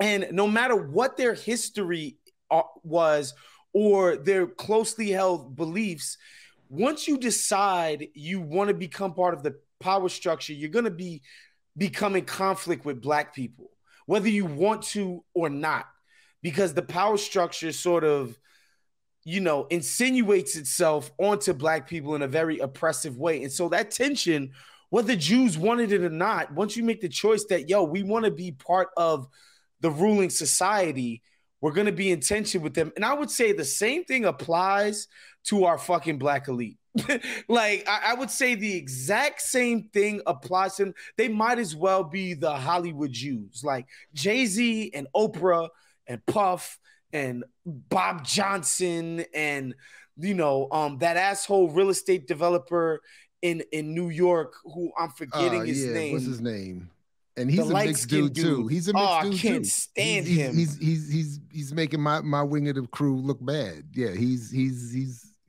And no matter what their history was or their closely held beliefs, once you decide you want to become part of the power structure, you're going to be becoming conflict with Black people, whether you want to or not, because the power structure sort of insinuates itself onto Black people in a very oppressive way. And so that tension, whether Jews wanted it or not, once you make the choice that, we want to be part of the ruling society, we're going to be in tension with them. And I would say the same thing applies to our fucking Black elite. Like, I would say the exact same thing applies to them. They might as well be the Hollywood Jews, like Jay-Z and Oprah and Puff and Bob Johnson and, that asshole real estate developer in New York who I'm forgetting his name. What's his name? And he's a mixed dude too. He's a mixed dude too. I can't stand him. He's making my wing of the crew look bad. Yeah, he's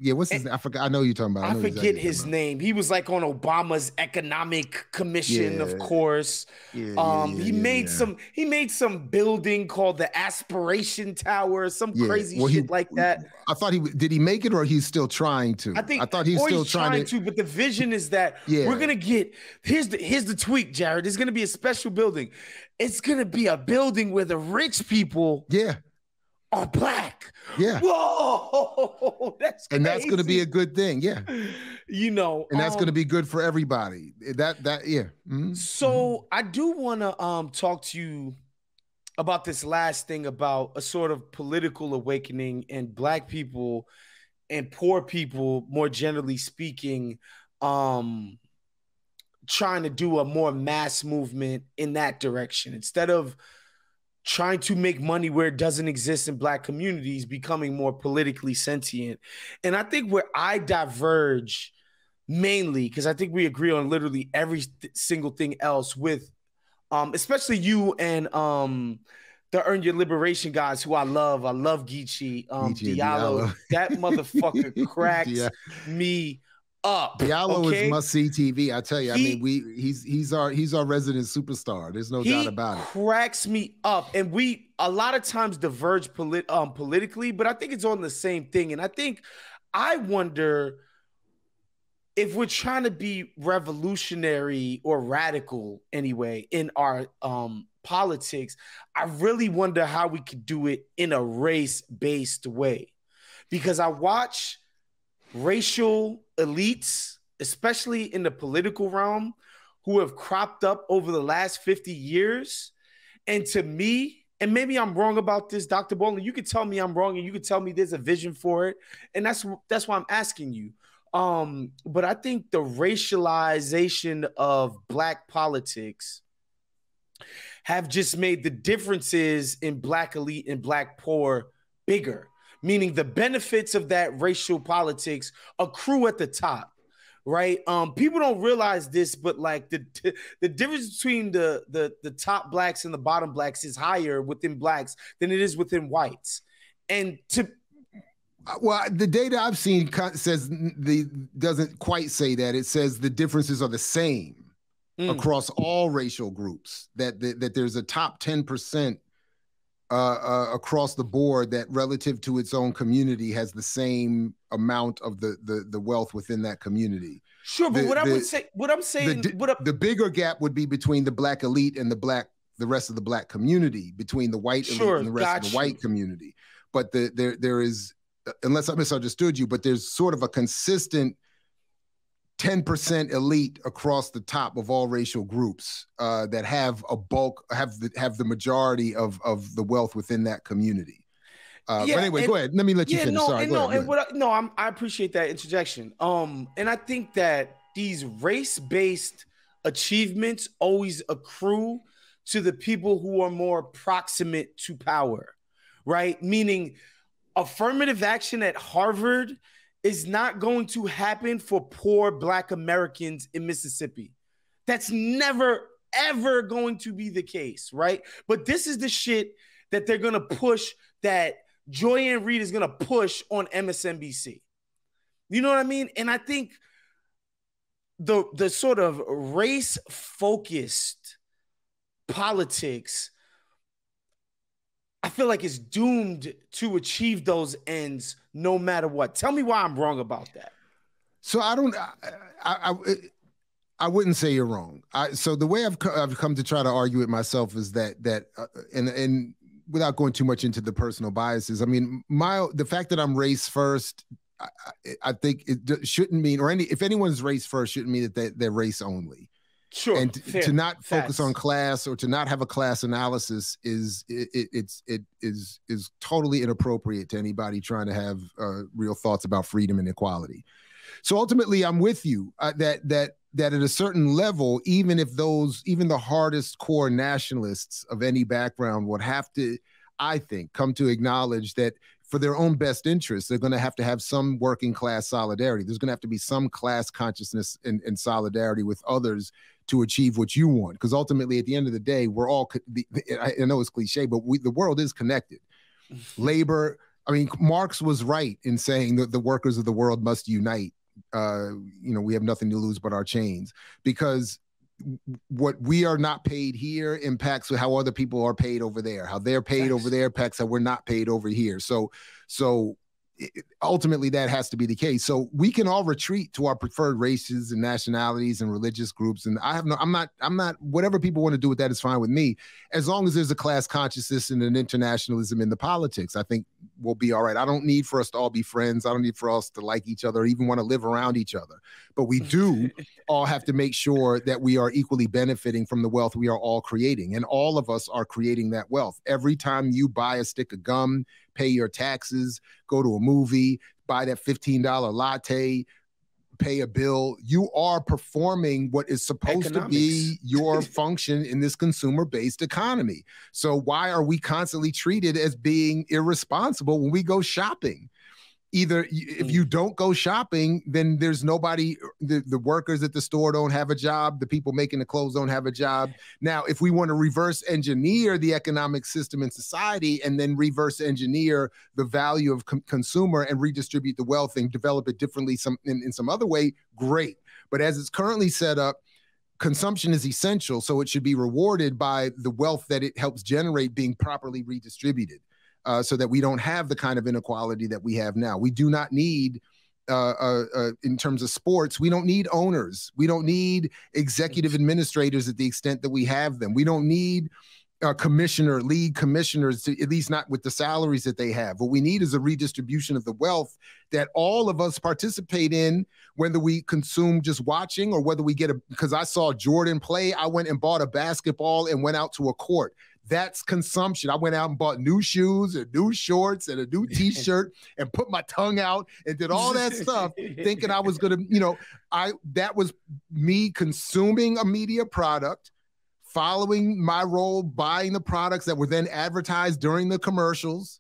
what's his name? I forgot. I know you're talking about. I forget his name. He was like on Obama's economic commission, of course. He made some building called the Aspiration Tower, some crazy shit like that. I thought did he make it, or he's still trying to? I thought he's still trying to. But the vision is that we're gonna get here's the tweak, Jared. There's gonna be a special building. It's gonna be a building where the rich people are Black. Yeah. Whoa, that's crazy. And that's going to be a good thing. Yeah. And that's going to be good for everybody. Mm-hmm. So I do want to talk to you about this last thing about a sort of political awakening and Black people and poor people, more generally speaking, trying to do a more mass movement in that direction instead of trying to make money where it doesn't exist in Black communities, becoming more politically sentient. And I think where I diverge mainly, because I think we agree on literally every single thing else with, especially you and the Earn Your Liberation guys who I love. I love Geechee Diallo. That motherfucker cracks me up. Diallo is must-see TV. I tell you, he's our resident superstar. There's no doubt about it. He cracks me up, and we a lot of times diverge politically, but I think it's on the same thing. And I wonder if we're trying to be revolutionary or radical anyway in our politics. I really wonder how we could do it in a race-based way, because I watch racial elites, especially in the political realm, who have cropped up over the last 50 years. And to me, and maybe I'm wrong about this, Dr. Bowling, you could tell me I'm wrong and you could tell me there's a vision for it. And that's why I'm asking you. But I think the racialization of Black politics have just made the differences in Black elite and Black poor bigger, meaning the benefits of that racial politics accrue at the top, right? People don't realize this, but like the difference between the top Blacks and the bottom Blacks is higher within Blacks than it is within whites. And well, the data I've seen says doesn't quite say that. It says the differences are the same across all racial groups. That there's a top 10% across the board that, relative to its own community, has the same amount of the wealth within that community. Sure, but the bigger gap would be between the Black elite and the rest of the Black community, between the white elite and the rest of the white community. But there is, unless I misunderstood you, but there's sort of a consistent 10% elite across the top of all racial groups that have the majority of the wealth within that community. But anyway, go ahead. Let me let you finish. I appreciate that interjection. And I think that these race-based achievements always accrue to the people who are more proximate to power, right? Meaning, affirmative action at Harvard is not going to happen for poor Black Americans in Mississippi. That's never, ever going to be the case, right? But this is the shit that they're going to push, that Joy-Ann Reid is going to push on MSNBC. You know what I mean? And I think the sort of race-focused politics, I feel like it's doomed to achieve those ends no matter what. Tell me why I'm wrong about that. So I wouldn't say you're wrong. So the way I've come to try to argue it myself is that and without going too much into the personal biases, I mean, the fact that I'm race first, I think it shouldn't mean, if anyone's race first, shouldn't mean that they're race only. Sure. And to not focus on class, or to not have a class analysis is totally inappropriate to anybody trying to have real thoughts about freedom and equality. So ultimately, I'm with you that at a certain level, even the hardest core nationalists of any background would have to, I think, come to acknowledge that for their own best interests, they're going to have some working class solidarity. There's going to have to be some class consciousness and solidarity with others to achieve what you want. Because ultimately, at the end of the day, we're all, I know it's cliche, but the world is connected. Labor, I mean, Marx was right in saying that the workers of the world must unite. We have nothing to lose but our chains, because what we are not paid here impacts how other people are paid over there. How they're paid over there impacts how we're not paid over here. So ultimately, that has to be the case. So we can all retreat to our preferred races and nationalities and religious groups. And I'm not, whatever people want to do with that is fine with me, as long as there's a class consciousness and an internationalism in the politics. I think we'll be all right. I don't need for us to all be friends. I don't need for us to like each other or even want to live around each other. But we do all have to make sure that we are equally benefiting from the wealth we are all creating. And all of us are creating that wealth. Every time you buy a stick of gum, pay your taxes, go to a movie, buy that $15 latte, pay a bill, you are performing what is supposed to be your function in this consumer-based economy. So why are we constantly treated as being irresponsible when we go shopping? Either if you don't go shopping, then there's nobody, the workers at the store don't have a job, the people making the clothes don't have a job. Now, if we want to reverse engineer the economic system in society and then reverse engineer the value of consumer and redistribute the wealth and develop it differently in some other way, great. But as it's currently set up, consumption is essential, so it should be rewarded by the wealth that it helps generate being properly redistributed. So that we don't have the kind of inequality that we have now. We do not need, in terms of sports, we don't need owners. We don't need executive administrators at the extent that we have them. We don't need league commissioners, to, at least not with the salaries that they have. What we need is a redistribution of the wealth that all of us participate in, whether we consume just watching or whether we get because I saw Jordan play, I went and bought a basketball and went out to a court. That's consumption. I went out and bought new shoes and new shorts and a new t-shirt and put my tongue out and did all that stuff thinking I was going to, that was me consuming a media product, following my role, buying the products that were then advertised during the commercials,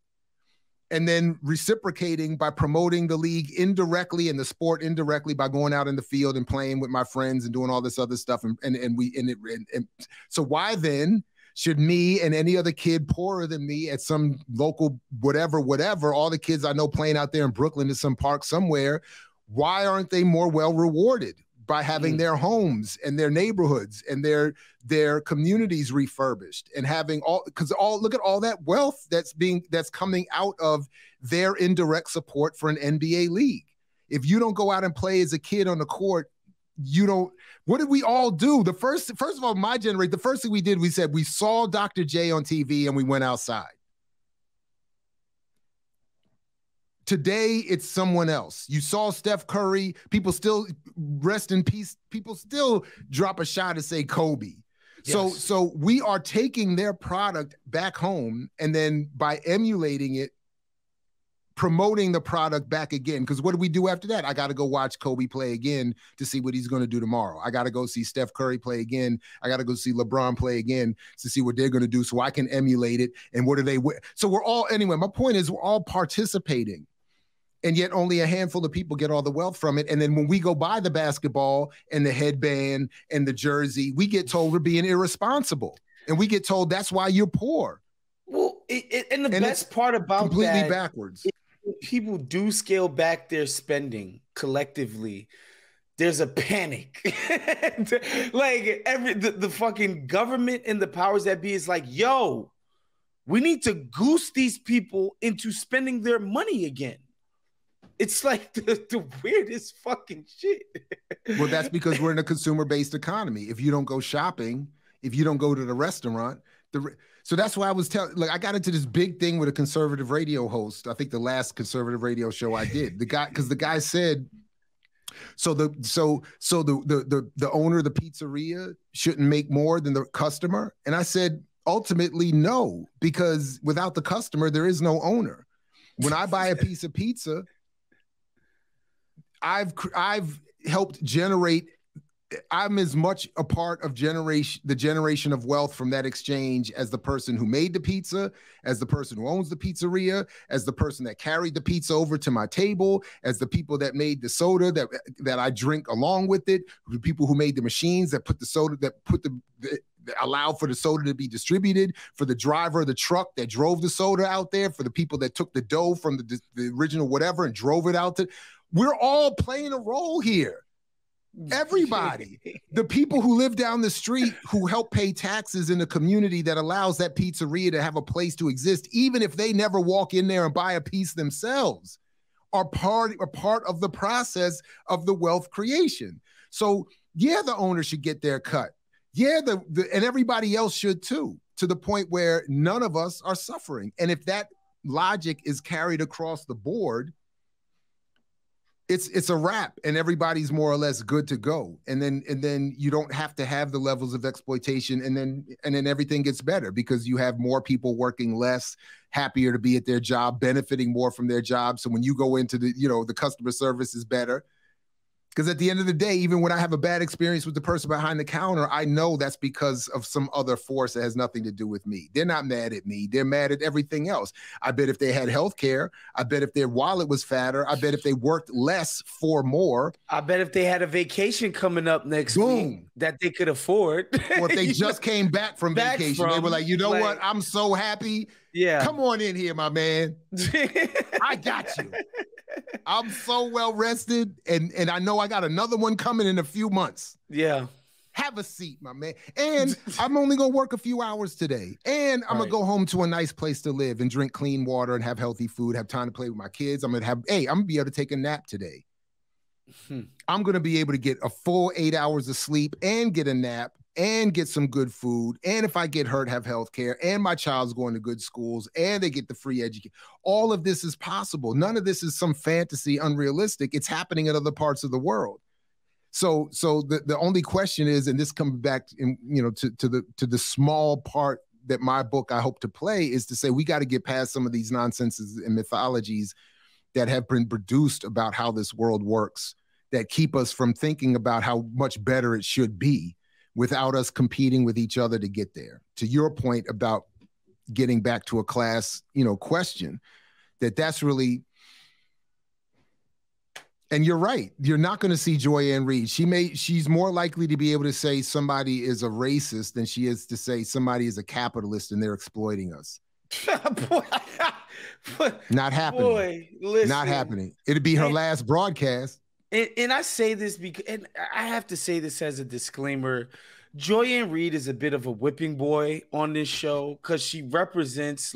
and then reciprocating by promoting the league indirectly and the sport indirectly by going out in the field and playing with my friends and doing all this other stuff. So why then should me and any other kid poorer than me at some local whatever, all the kids I know playing out there in Brooklyn in some park somewhere, why aren't they more well rewarded by having their homes and their neighborhoods and their communities refurbished and having look at all that wealth that's coming out of their indirect support for an NBA league. If you don't go out and play as a kid on the court, what did we all do? First of all, my generation, the first thing we did, we said we saw Dr. J on TV and we went outside. Today, it's someone else. You saw Steph Curry. People still, rest in peace, people still drop a shot and say Kobe. Yes. So we are taking their product back home and then by emulating it, promoting the product back again. Because what do we do after that? I got to go watch Kobe play again to see what he's going to do tomorrow. I got to go see Steph Curry play again. I got to go see LeBron play again to see what they're going to do so I can emulate it. And what do they? So anyway, my point is we're all participating. And yet only a handful of people get all the wealth from it. And then when we go buy the basketball and the headband and the jersey, we get told we're being irresponsible. And we get told that's why you're poor. Well, and the best part about completely backwards. People do scale back their spending collectively. There's a panic. Like the fucking government and the powers that be is like, yo, we need to goose these people into spending their money again. It's like the weirdest fucking shit. Well, that's because we're in a consumer-based economy. If you don't go shopping, if you don't go to the restaurant, so that's why I was telling. Like, I got into this big thing with a conservative radio host. I think the last conservative radio show I did. The guy said, so the owner of the pizzeria shouldn't make more than the customer, and I said, ultimately, no, because without the customer, there is no owner. When I buy a piece of pizza, I've helped generate. I'm as much a part of the generation of wealth from that exchange as the person who made the pizza, as the person who owns the pizzeria, as the person that carried the pizza over to my table, as the people that made the soda that I drink along with it, the people who made the machines that put the soda, that allow for the soda to be distributed, for the driver of the truck that drove the soda out there, for the people that took the dough from the original whatever and drove it out to. We're all playing a role here. Everybody, the people who live down the street who help pay taxes in a community that allows that pizzeria to have a place to exist, even if they never walk in there and buy a piece themselves, are part of the process of the wealth creation. So yeah, the owner should get their cut. Yeah, and everybody else should too, to the point where none of us are suffering. And if that logic is carried across the board, it's a wrap, and everybody's more or less good to go. And then you don't have to have the levels of exploitation, and then everything gets better because you have more people working less, happier to be at their job, benefiting more from their job. So when you go into the customer service is better. Because at the end of the day, even when I have a bad experience with the person behind the counter, I know that's because of some other force that has nothing to do with me. They're not mad at me. They're mad at everything else. I bet if they had health care, I bet if their wallet was fatter, I bet if they worked less for more. I bet if they had a vacation coming up next week that they could afford. Or if they just came back from vacation, they were like, you know what? I'm so happy. Yeah. Come on in here, my man. I got you. I'm so well rested, and I know I got another one coming in a few months. Yeah. Have a seat, my man. And I'm only going to work a few hours today. And I'm going to go home to a nice place to live and drink clean water and have healthy food, have time to play with my kids. I'm going to be able to take a nap today. I'm going to be able to get a full 8 hours of sleep and get a nap and get some good food, and if I get hurt, have health care, and my child's going to good schools, and they get the free education. All of this is possible. None of this is some fantasy, unrealistic. It's happening in other parts of the world. So the only question is, and this comes back in, to the small part that my book I hope to play, is to say we got to get past some of these nonsenses and mythologies that have been produced about how this world works, that keep us from thinking about how much better it should be without us competing with each other to get there. To your point about getting back to a class, question, that's really, and you're right. You're not going to see Joy-Ann Reid. She's more likely to be able to say somebody is a racist than she is to say somebody is a capitalist and they're exploiting us. Not happening. Boy, listen. Not happening. It'd be her last broadcast. And I say this because, and I have to say this as a disclaimer, Joy-Ann Reid is a bit of a whipping boy on this show because she represents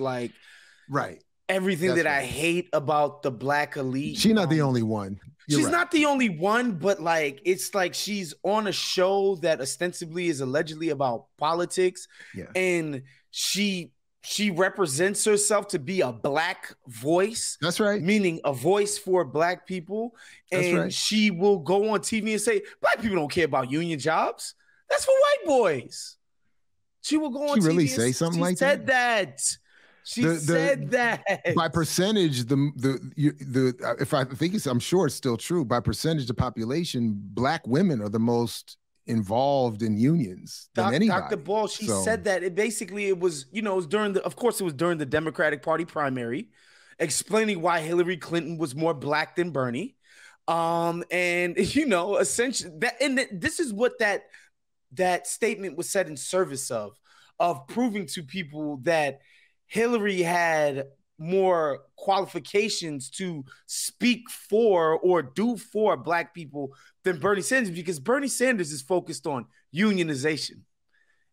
everything that I hate about the Black elite. She's not the only one. She's not the only one, but it's like she's on a show that ostensibly is allegedly about politics, and she represents herself to be a Black voice. That's right. Meaning a voice for Black people. And she will go on TV and say, Black people don't care about union jobs. That's for white boys. She will go on TV. Really say something like that? She said that. She said that. By percentage, I'm sure it's still true. By percentage of population, Black women are the most involved in unions than anybody. Dr. Ball, she said that. It was during the Democratic Party primary, explaining why Hillary Clinton was more Black than Bernie. Essentially this is what that statement was said in service of proving to people that Hillary had more qualifications to speak for or do for Black people than Bernie Sanders, because Bernie Sanders is focused on unionization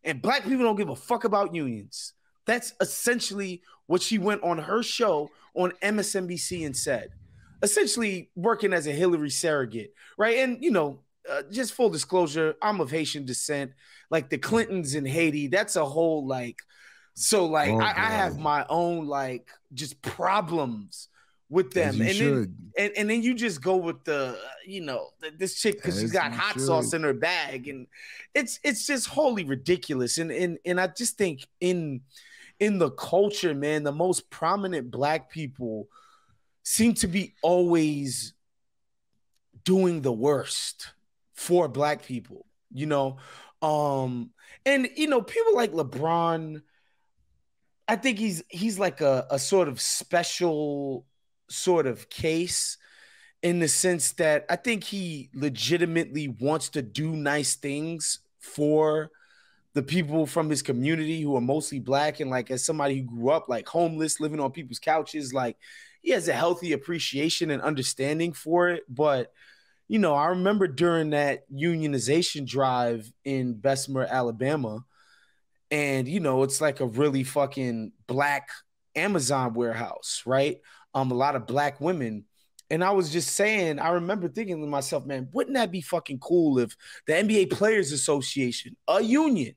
and Black people don't give a fuck about unions. That's essentially what she went on her show on MSNBC and said, essentially working as a Hillary surrogate, right? And, just full disclosure, I'm of Haitian descent. Like the Clintons in Haiti, that's a whole I have my own just problems with them. And then you just go with this chick because she's got hot sauce in her bag, and it's just wholly ridiculous. And I just think in the culture, man, the most prominent Black people seem to be always doing the worst for Black people, and people like LeBron, I think he's like a sort of special sort of case in the sense that I think he legitimately wants to do nice things for the people from his community who are mostly Black. And as somebody who grew up homeless, living on people's couches, he has a healthy appreciation and understanding for it. But, I remember during that unionization drive in Bessemer, Alabama, and, it's like a really fucking Black Amazon warehouse, right? A lot of Black women. And I was just saying, I remember thinking to myself, man, wouldn't that be fucking cool if the NBA Players Association, a union,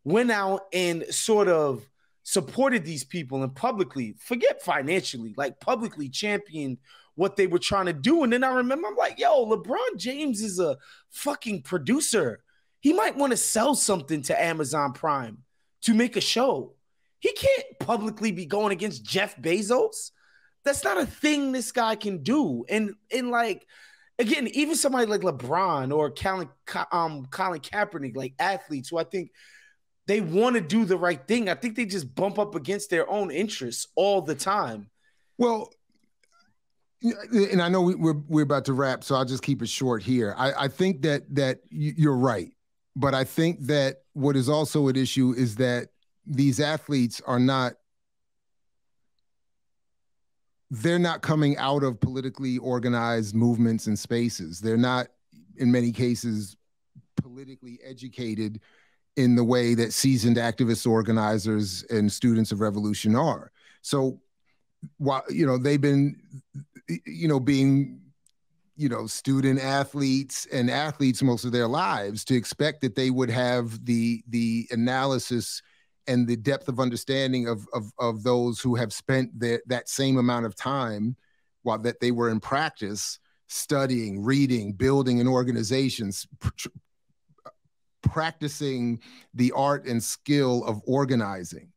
went out and sort of supported these people and publicly, forget financially, publicly championed what they were trying to do. And then I remember, I'm like, yo, LeBron James is a fucking producer. He might want to sell something to Amazon Prime to make a show. He can't publicly be going against Jeff Bezos. That's not a thing this guy can do. And again, even somebody like LeBron or Colin Kaepernick, athletes who I think they want to do the right thing, I think they just bump up against their own interests all the time. Well, and I know we're about to wrap, so I'll just keep it short here. I think that you're right. But I think that what is also at issue is that these athletes they're not coming out of politically organized movements and spaces. They're not, in many cases, politically educated in the way that seasoned activist organizers and students of revolution are. So while, they've been, being student athletes and athletes most of their lives, to expect that they would have the analysis and the depth of understanding of those who have spent that same amount of time while that they were in practice, studying, reading, building in organizations, practicing the art and skill of organizing.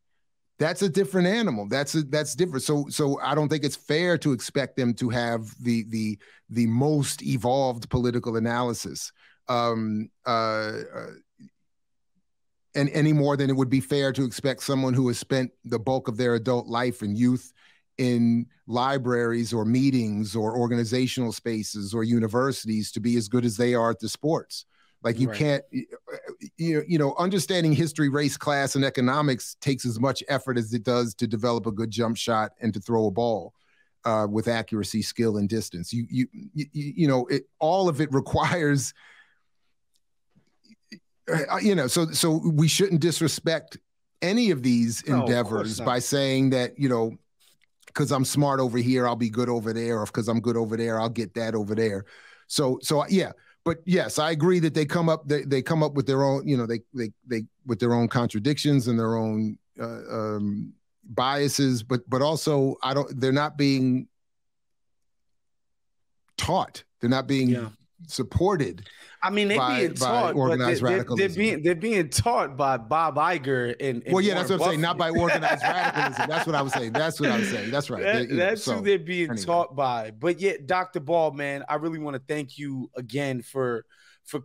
That's a different animal. That's different. So I don't think it's fair to expect them to have the most evolved political analysis, and any more than it would be fair to expect someone who has spent the bulk of their adult life and youth in libraries or meetings or organizational spaces or universities to be as good as they are at the sports. Like you can't, understanding history, race, class, and economics takes as much effort as it does to develop a good jump shot and to throw a ball with accuracy, skill, and distance. All of it requires, so we shouldn't disrespect any of these endeavors by saying that, because I'm smart over here, I'll be good over there, or because I'm good over there, I'll get that over there. So yeah. But yes, I agree that they come up with their own, they with their own contradictions and their own biases, but also they're not being taught. They're not being supported. I mean, they're being taught, organized radicalism. They're being taught by Bob Iger and well, yeah, that's what I'm saying. Not by organized radicalism. That's what I was saying. That's right. That's who they're being taught by. But yet, Dr. Ball, man, I really want to thank you again for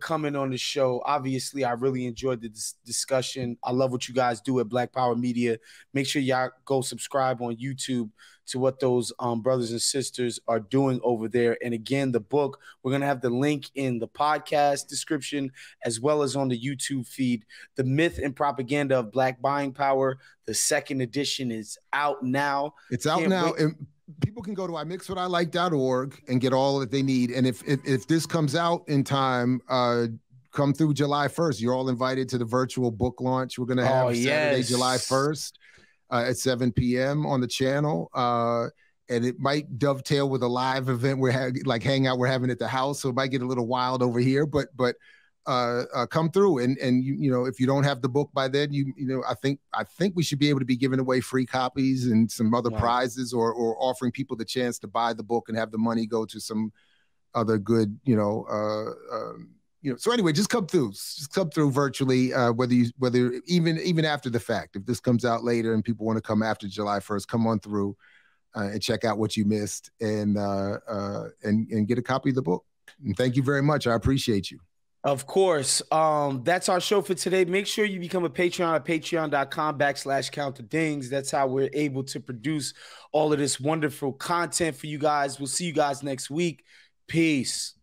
coming on the show. Obviously, I really enjoyed the discussion. I love what you guys do at Black Power Media. Make sure y'all go subscribe on YouTube to what those brothers and sisters are doing over there. And again, the book, we're going to have the link in the podcast description as well as on the YouTube feed. The Myth and Propaganda of Black Buying Power, the second edition, is out now. It's out now. And people can go to imixwhatilike.org and get all that they need. And if this comes out in time, come through July 1st. You're all invited to the virtual book launch. We're going to have Saturday, July 1st. At 7 p.m. on the channel. And it might dovetail with a live event hangout we're having at the house. So it might get a little wild over here, but come through. And if you don't have the book by then, I think we should be able to be giving away free copies and some other prizes or offering people the chance to buy the book and have the money go to some other good, so anyway, just come through virtually, whether even after the fact. If this comes out later and people want to come after July 1st, come on through and check out what you missed and get a copy of the book. And thank you very much. I appreciate you. Of course. That's our show for today. Make sure you become a Patreon at patreon.com/CountTheDings. That's how we're able to produce all of this wonderful content for you guys. We'll see you guys next week. Peace.